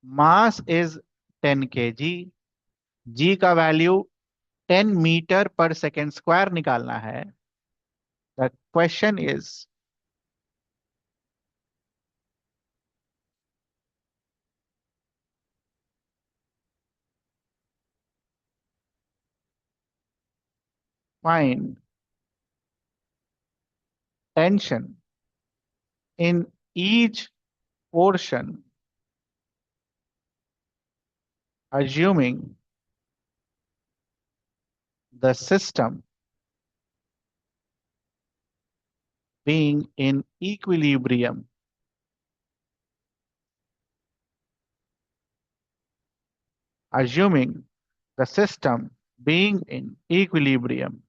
mass is 10 kg, जी का वैल्यू 10 मीटर पर सेकेंड स्क्वायर निकालना है। The question is, find tension in each portion assuming the system being in equilibrium। assuming the system being in equilibrium।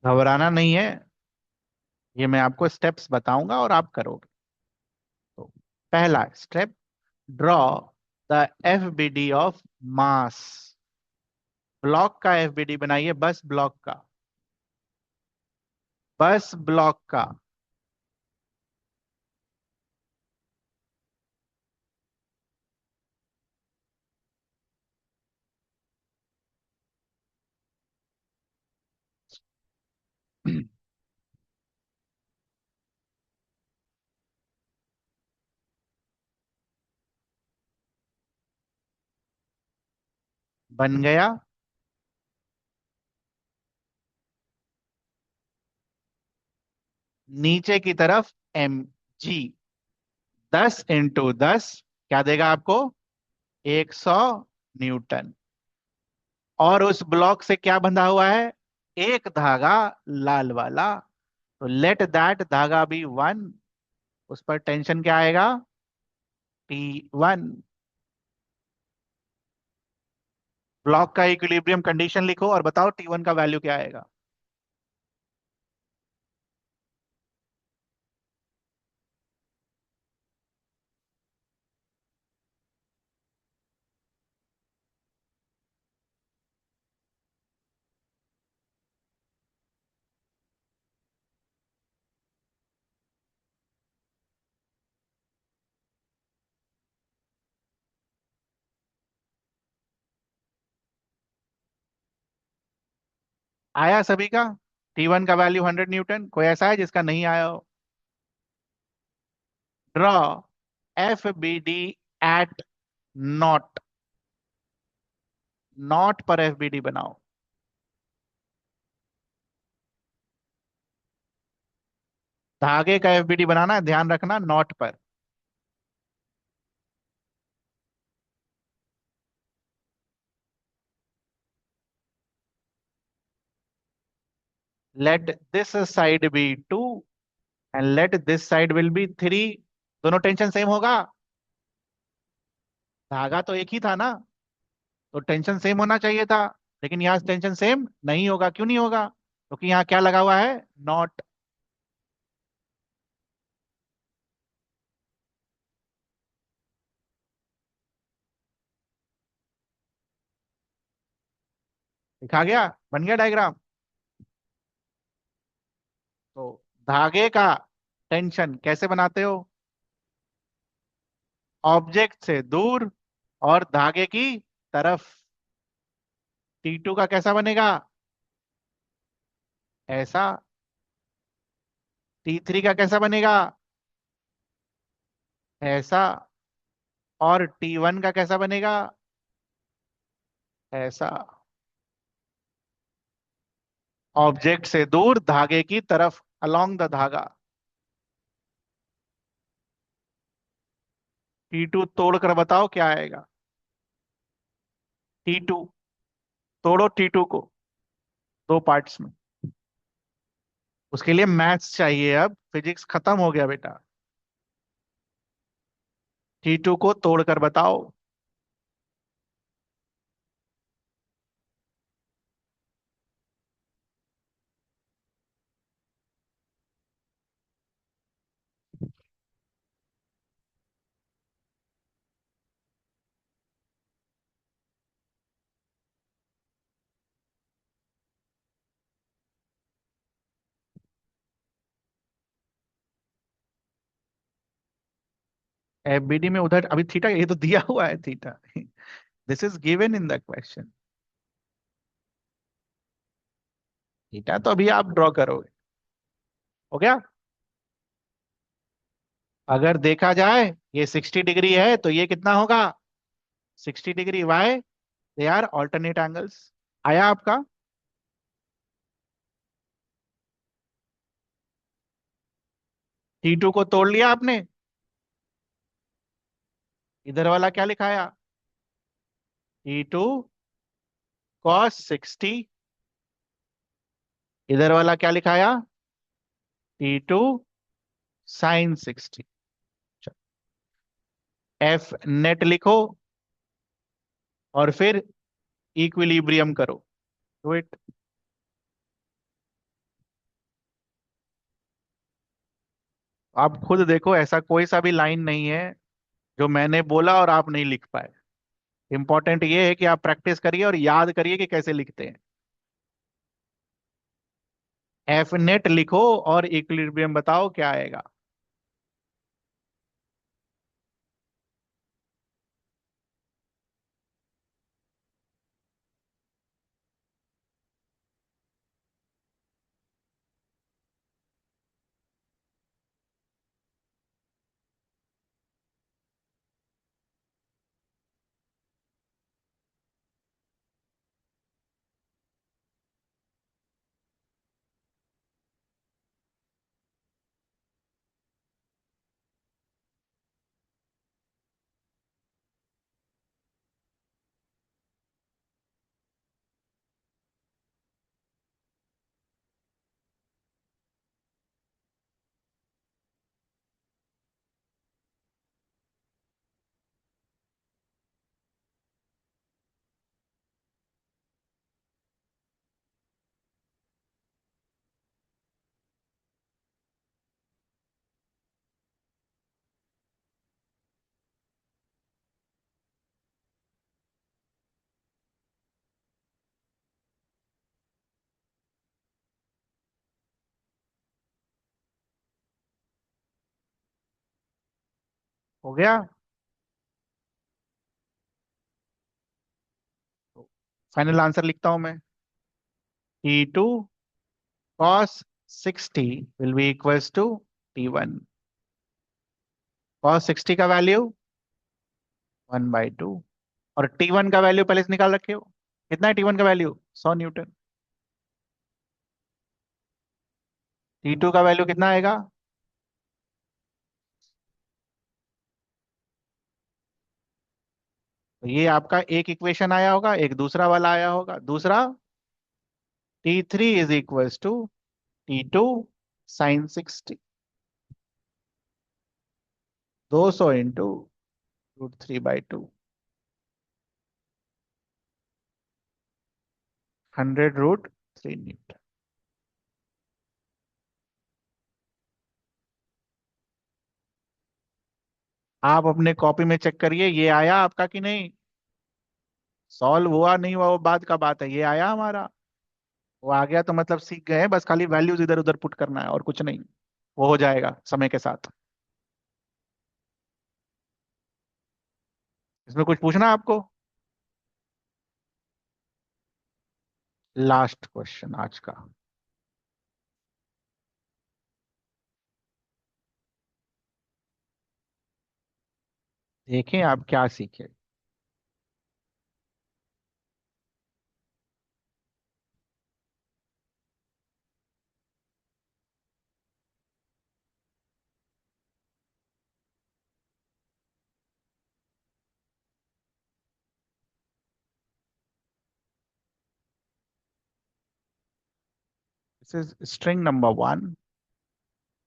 घबराना नहीं है, ये मैं आपको स्टेप्स बताऊंगा और आप करोगे। तो पहला step, draw the FBD of mass. Block का एफबीडी बनाइए, बस ब्लॉक का, बस ब्लॉक का। बन गया। नीचे की तरफ एम जी, 10 × 10 क्या देगा आपको? 100 न्यूटन। और उस ब्लॉक से क्या बंधा हुआ है? एक धागा, लाल वाला। तो लेट दैट धागा बी वन, उस पर टेंशन क्या आएगा? T1। ब्लॉक का इक्विलिब्रियम कंडीशन लिखो और बताओ T1 का वैल्यू क्या आएगा। आया सभी का? T1 का वैल्यू 100 न्यूटन। कोई ऐसा है जिसका नहीं आया हो? Draw FBD at knot. Knot पर FBD बनाओ। धागे का FBD बनाना है, ध्यान रखना, नॉट पर। Let this side be 2 and let this side will be 3। दोनों टेंशन सेम होगा? धागा तो एक ही था ना, तो टेंशन सेम होना चाहिए था। लेकिन यहाँ टेंशन सेम नहीं होगा। क्यों नहीं होगा? क्योंकि यहाँ क्या लगा हुआ है? नॉट। लिखा गया? बन गया डायग्राम? तो धागे का टेंशन कैसे बनाते हो? ऑब्जेक्ट से दूर और धागे की तरफ। T2 का कैसा बनेगा? ऐसा। T3 का कैसा बनेगा? ऐसा। और T1 का कैसा बनेगा? ऐसा। ऑब्जेक्ट से दूर धागे की तरफ, अलोंग द धागा। T2 तोड़कर बताओ क्या आएगा। T2 तोड़ो, T2 को दो पार्ट्स में। उसके लिए मैथ्स चाहिए, अब फिजिक्स खत्म हो गया बेटा। T2 को तोड़कर बताओ। FBD में उधर अभी थीटा, ये तो दिया हुआ है theta. This is given in the question. Theta तो अभी आप ड्रॉ करोगे। हो गया? अगर देखा जाए ये 60 डिग्री है तो ये कितना होगा? 60 degree. Why? They are alternate angles. आया आपका? T2 को तोड़ लिया आपने? इधर वाला क्या लिखाया? T2 cos 60। इधर वाला क्या लिखाया? T2 sin 60। F नेट लिखो और फिर इक्विलिब्रियम करो। Do it. आप खुद देखो, ऐसा कोई सा भी लाइन नहीं है जो मैंने बोला और आप नहीं लिख पाए। इंपॉर्टेंट ये है कि आप प्रैक्टिस करिए और याद करिए कि कैसे लिखते हैं। एफ नेट लिखो और इक्विलिब्रियम बताओ क्या आएगा। हो गया। फाइनल आंसर लिखता हूं मैं। T2 cos 60 will be equals to T1। cos 60 का वैल्यू 1/2। और T1 का वैल्यू पहले से निकाल रखे हो। कितना है T1 का वैल्यू? 100 न्यूटन। T2 का वैल्यू कितना आएगा? तो ये आपका एक इक्वेशन आया होगा, एक दूसरा वाला आया होगा। दूसरा, T3 is equals to T2 sine 60। 200 into √3/2। 100√3 newton. आप अपने कॉपी में चेक करिए, ये आया आपका कि नहीं। सॉल्व हुआ नहीं हुआ वो बात का बात है, ये आया हमारा। वो आ गया तो मतलब सीख गए हैं, बस खाली वैल्यूज इधर उधर पुट करना है और कुछ नहीं। वो हो जाएगा समय के साथ। इसमें कुछ पूछना है आपको? लास्ट क्वेश्चन आज का। देखें आप क्या सीखे। This is string number 1।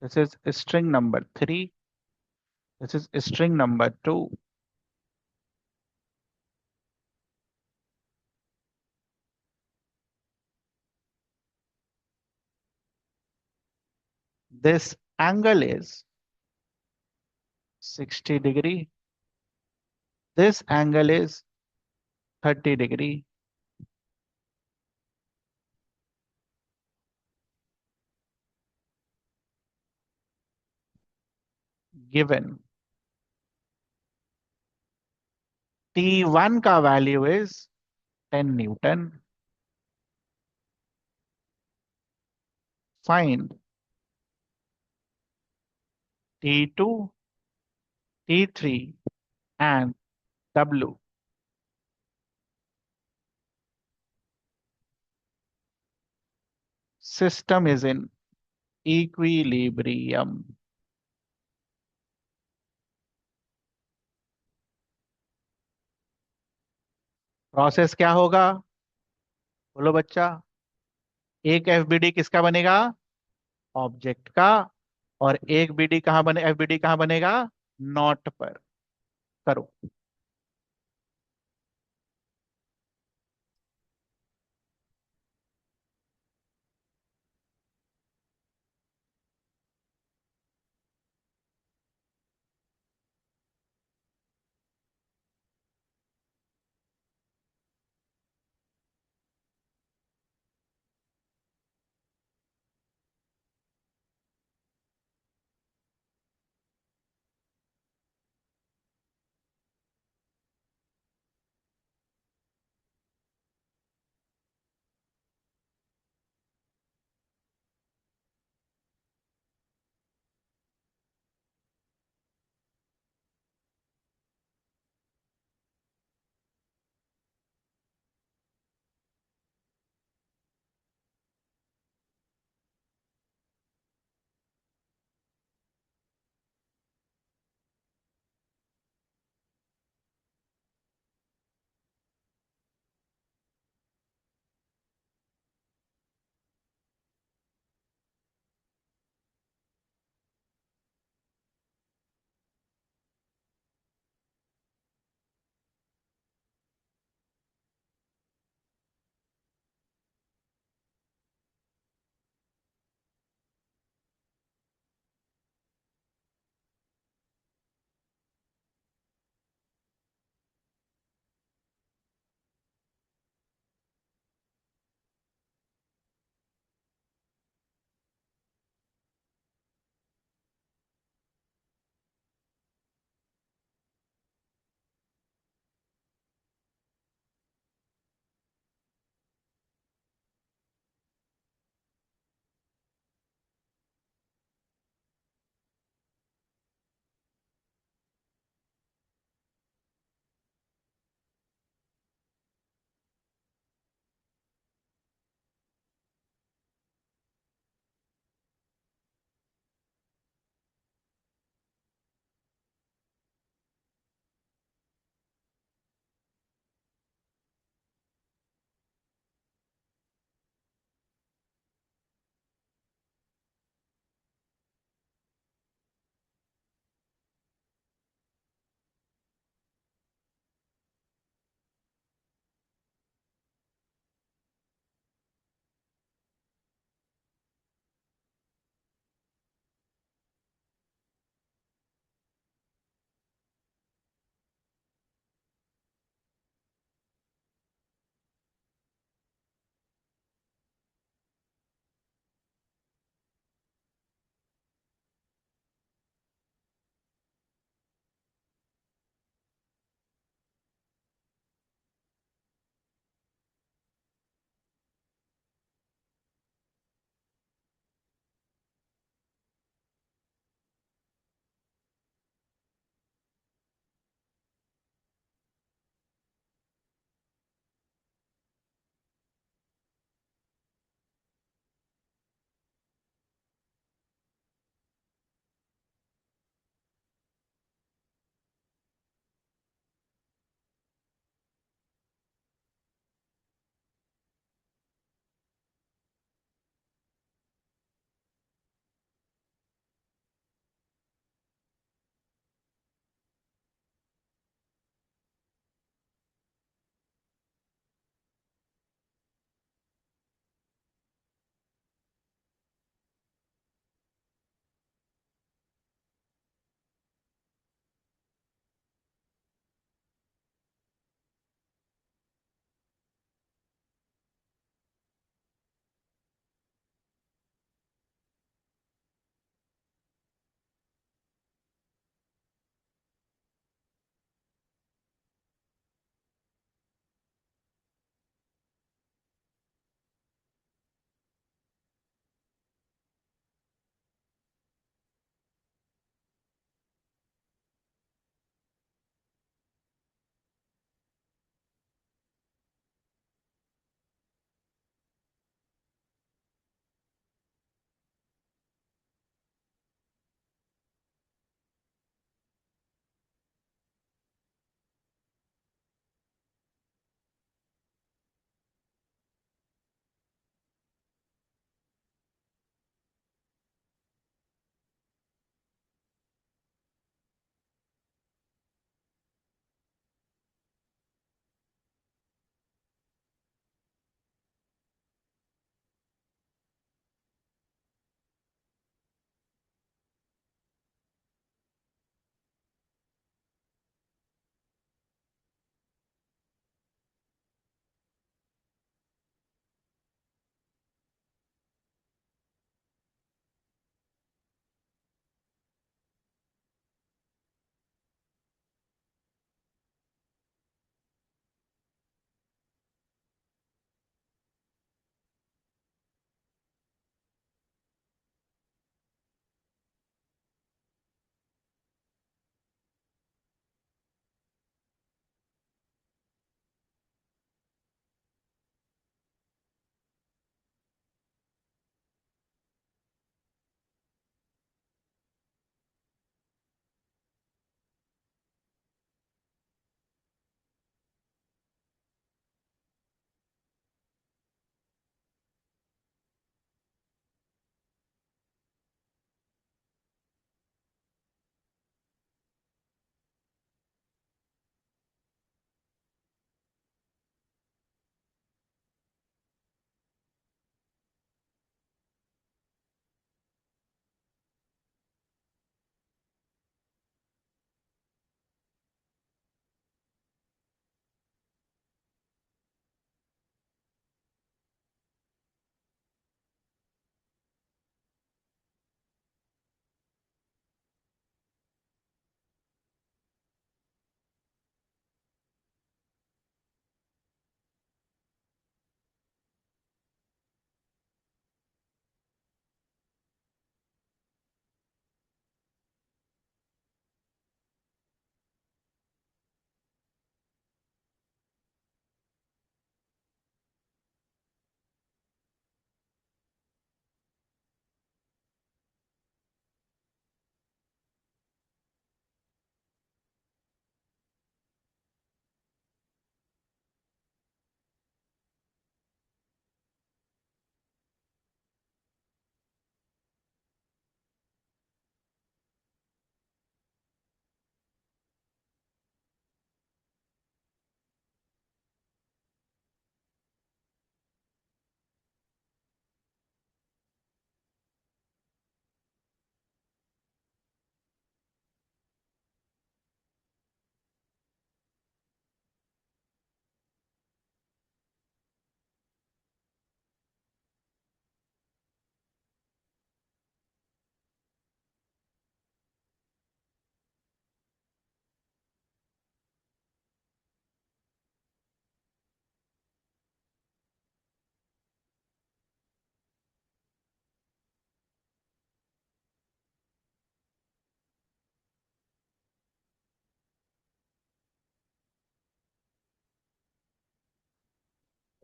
This is string number 3। This is string number 2। This angle is 60 degree. This angle is 30 degree. Given T1 का value is 10 Newton. Find T2, T3 and W। System is in equilibrium। Process क्या होगा? बोलो बच्चा। एक FBD किसका बनेगा? Object का। और एक बीडी कहाँ बने, एफबीडी कहाँ बनेगा? नॉट पर। करो।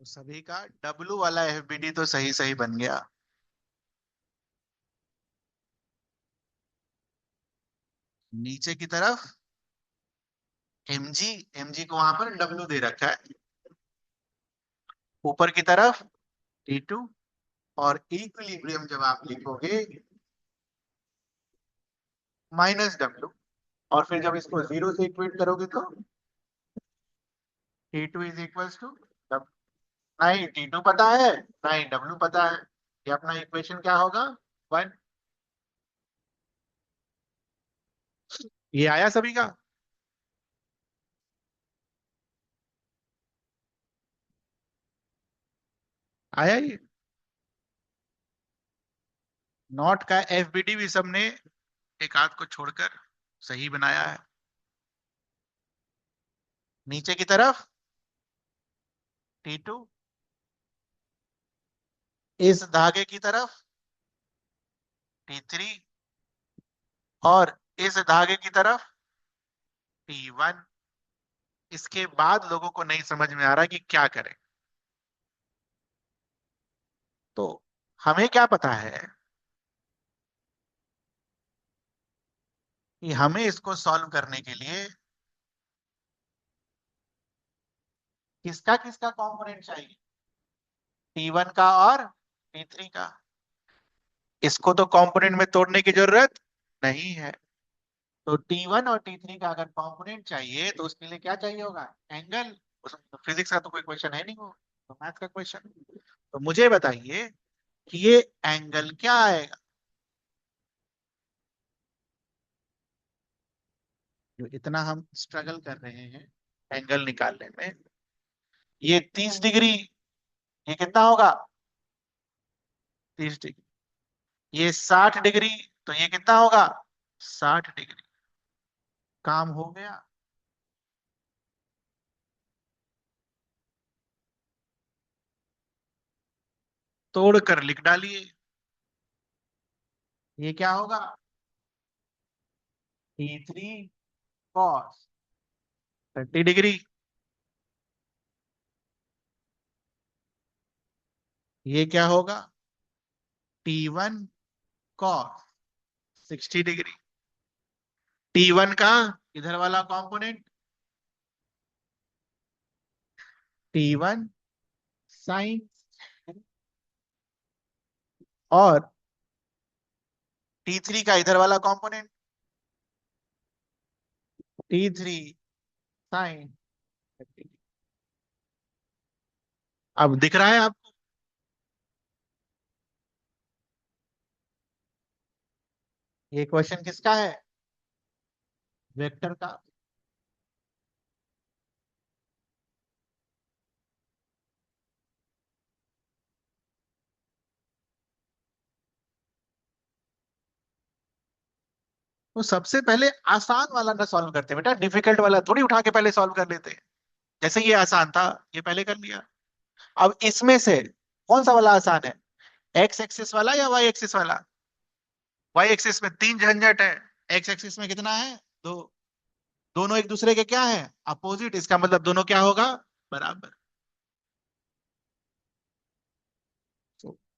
तो सभी का W वाला FBD तो सही सही बन गया। नीचे की तरफ mg, mg को वहां पर W दे रखा है। ऊपर की तरफ T2, और इक्विलिब्रियम जब आप लिखोगे -W, और फिर जब इसको 0 से इक्वेट करोगे तो T2 इज इक्वल्स टू, नहीं T2 पता है, नहीं W पता है, ये अपना इक्वेशन क्या होगा, 1। ये आया सभी का? आया ये? नॉट का FBD भी सबने एक आध को छोड़कर सही बनाया है। नीचे की तरफ T2, इस धागे की तरफ T3, और इस धागे की तरफ T1। इसके बाद लोगों को नहीं समझ में आ रहा कि क्या करें। तो हमें क्या पता है कि हमें इसको सॉल्व करने के लिए किसका किसका कंपोनेंट चाहिए, T1 का और T3 का। इसको तो कंपोनेंट में तोड़ने की जरूरत नहीं है। तो T1 और T3 का अगर कंपोनेंट चाहिए तो उसके लिए क्या चाहिए होगा, एंगल। फिजिक्स का तो कोई क्वेश्चन है नहीं, वो तो मैथ का क्वेश्चन। तो मुझे बताइए कि ये एंगल क्या आएगा, जो इतना हम स्ट्रगल कर रहे हैं एंगल निकालने में। ये 30 डिग्री, ये कितना होगा, 30 डिग्री। ये 60 डिग्री, तो ये कितना होगा, 60 डिग्री। काम हो गया। तोड़ कर लिख डालिए, ये क्या होगा, T3 cos 30 डिग्री। ये क्या होगा, T1 cos 60 डिग्री। T1 का इधर वाला कंपोनेंट T1 sin, और T3 का इधर वाला कंपोनेंट T3 sin 30। अब दिख रहा है आपको? ये क्वेश्चन किसका है, वेक्टर का। तो सबसे पहले आसान वाला ना सॉल्व करते बेटा, डिफिकल्ट वाला थोड़ी उठा के पहले सॉल्व कर लेते। जैसे ये आसान था, ये पहले कर लिया। अब इसमें से कौन सा वाला आसान है, एक्स एक्सिस वाला या वाई एक्सिस वाला। वाई एक्सिस में तीन झंझट है, एक्स एक्सिस में कितना है, दो। दोनों एक दूसरे के क्या है, अपोजिट। इसका मतलब दोनों क्या होगा, बराबर।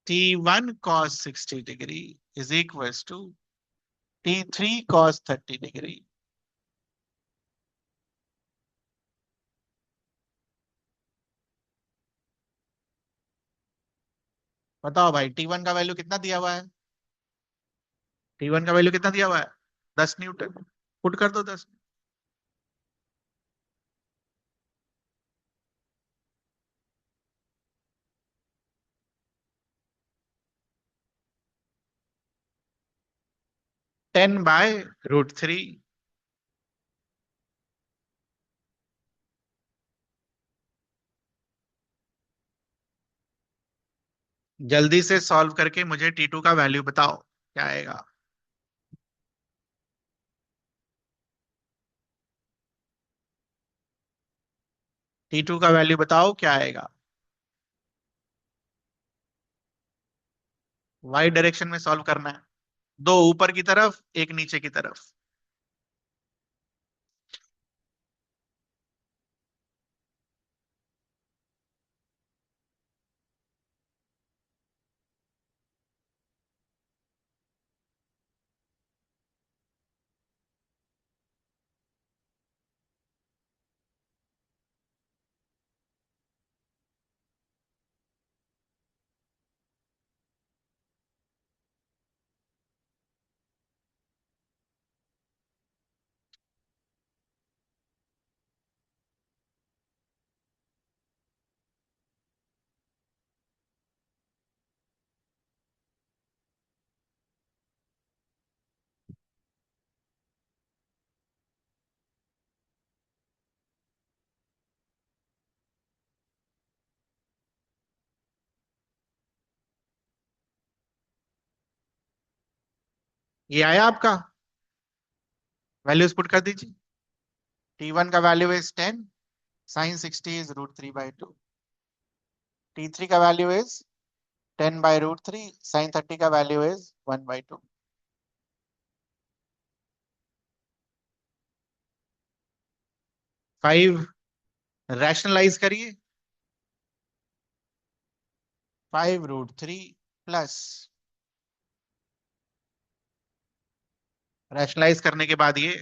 T1 cos 60 degree is equal to T3 cos 30 degree. बताओ भाई, T1 का वैल्यू कितना दिया हुआ है, T1 का वैल्यू कितना दिया हुआ है, 10 न्यूटन। पुट कर दो 10। 10/√3। जल्दी से सॉल्व करके मुझे T2 का वैल्यू बताओ क्या आएगा। T2 का वैल्यू बताओ क्या आएगा। वाई डायरेक्शन में सॉल्व करना है, दो ऊपर की तरफ एक नीचे की तरफ। ये आया आपका, वैल्यूज पुट कर दीजिए। T1 का value is 10, sign 60 is √3/2। T3 का वैल्यू इज 10/√3, साइन 30 का वैल्यू इज 1/2। फाइव रैशनलाइज करिए। 5√3 प्लस, रैशनलाइज करने के बाद ये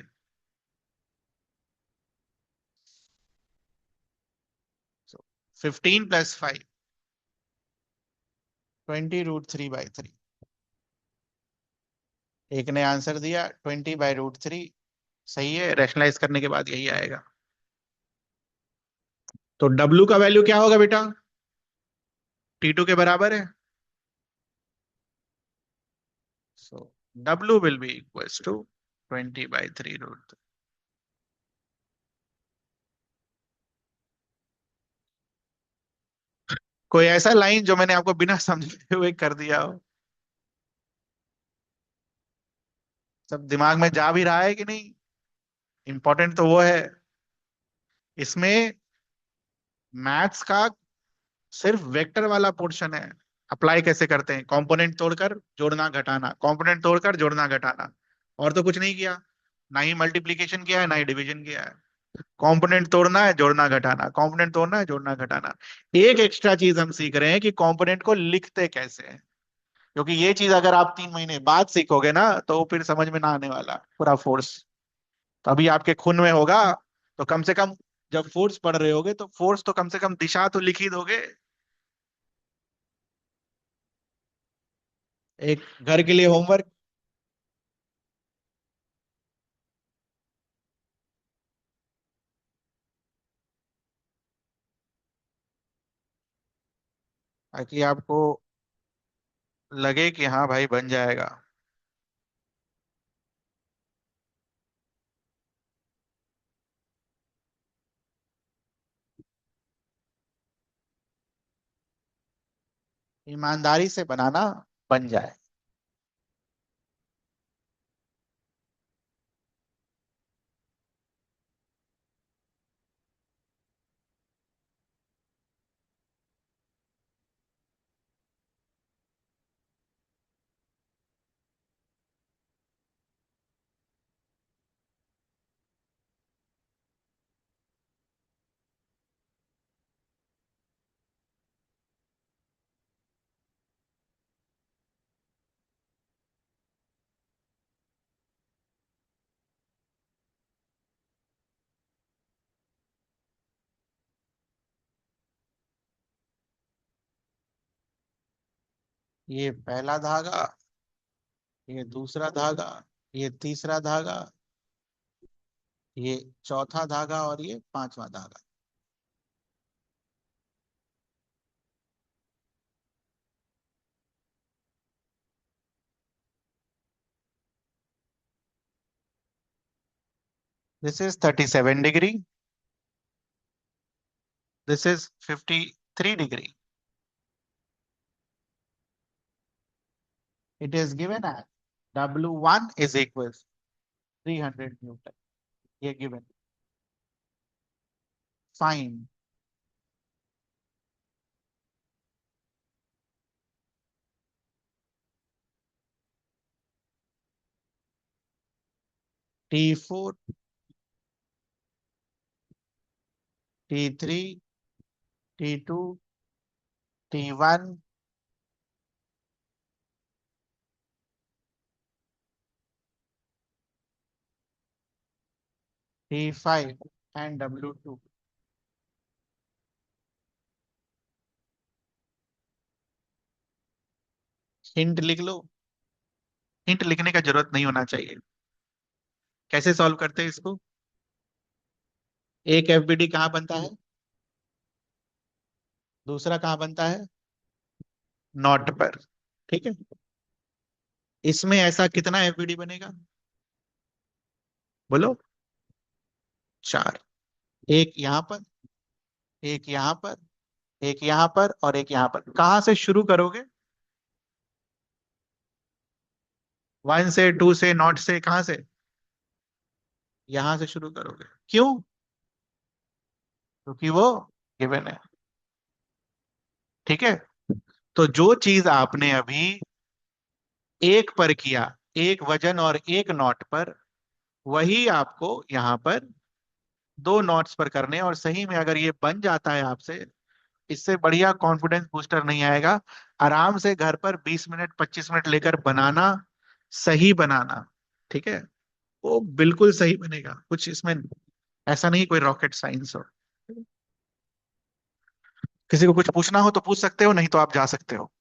15 प्लस 5, 20√3/3। एक ने आंसर दिया 20/√3, सही है। रैशनलाइज करने के बाद यही आएगा। तो W का वैल्यू क्या होगा बेटा? T2 के बराबर है। So W will be equals to 20/3√3। कोई ऐसा लाइन जो मैंने आपको बिना समझे हुए कर दिया हो? सब दिमाग में जा भी रहा है कि नहीं? इंपॉर्टेंट तो वो है। इसमें मैथ्स का सिर्फ वेक्टर वाला पोर्शन है। अप्लाई कैसे करते हैं? कंपोनेंट तोड़कर जोड़ना घटाना, कंपोनेंट तोड़कर जोड़ना घटाना, और तो कुछ नहीं किया। ना ही मल्टीप्लीकेशन किया है, ना ही डिवीजन किया है। कंपोनेंट तोड़ना है, जोड़ना घटाना, कंपोनेंट तोड़ना है, जोड़ना घटाना। एक एक्स्ट्रा चीज हम सीख रहे हैं कि कंपोनेंट को लिखते कैसे हैं, क्योंकि ये चीज अगर आप 3 महीने बाद सीखोगे ना तो फिर समझ में ना आने वाला पूरा फोर्स। तो अभी आपके खून में होगा, तो कम से कम जब फोर्स पढ़ रहे होगे तो फोर्स तो कम से कम दिशा तो लिख ही दोगे। एक घर के लिए होमवर्क। ताकि आपको लगे कि हाँ भाई बन जाएगा। ईमानदारी से बनाना, बन जाए। ये पहला धागा, ये दूसरा धागा, ये तीसरा धागा, ये चौथा धागा और ये पांचवा धागा। This is 37 degree, this is 53 degree. It is given at W1 is equal 300 newton. ये given. Find T4, T3, T2, T1, T5 and W2। Hint लिख लो। हिंट लिखने का जरूरत नहीं होना चाहिए। कैसे सॉल्व करते हैं इसको? एक एफबीडी कहाँ बनता है? दूसरा कहाँ बनता है? नॉट पर। ठीक है। इसमें ऐसा कितना एफबीडी बनेगा? बोलो। 4। एक यहाँ पर, एक यहाँ पर, एक यहाँ पर और एक यहाँ पर। कहाँ से शुरू करोगे? वन से, टू से, नॉट से, कहां से? यहां से शुरू करोगे। क्यों? क्योंकि वो गिवन है। ठीक है। तो जो चीज आपने अभी एक पर किया, एक वजन और एक नॉट पर, वही आपको यहां पर दो नॉट्स पर करने हैं। और सही में अगर ये बन जाता है आपसे, इससे बढ़िया कॉन्फिडेंस बूस्टर नहीं आएगा। आराम से घर पर 20 मिनट 25 मिनट लेकर बनाना, सही बनाना। ठीक है। वो बिल्कुल सही बनेगा, कुछ इसमें ऐसा नहीं कोई रॉकेट साइंस हो। किसी को कुछ पूछना हो तो पूछ सकते हो, नहीं तो आप जा सकते हो।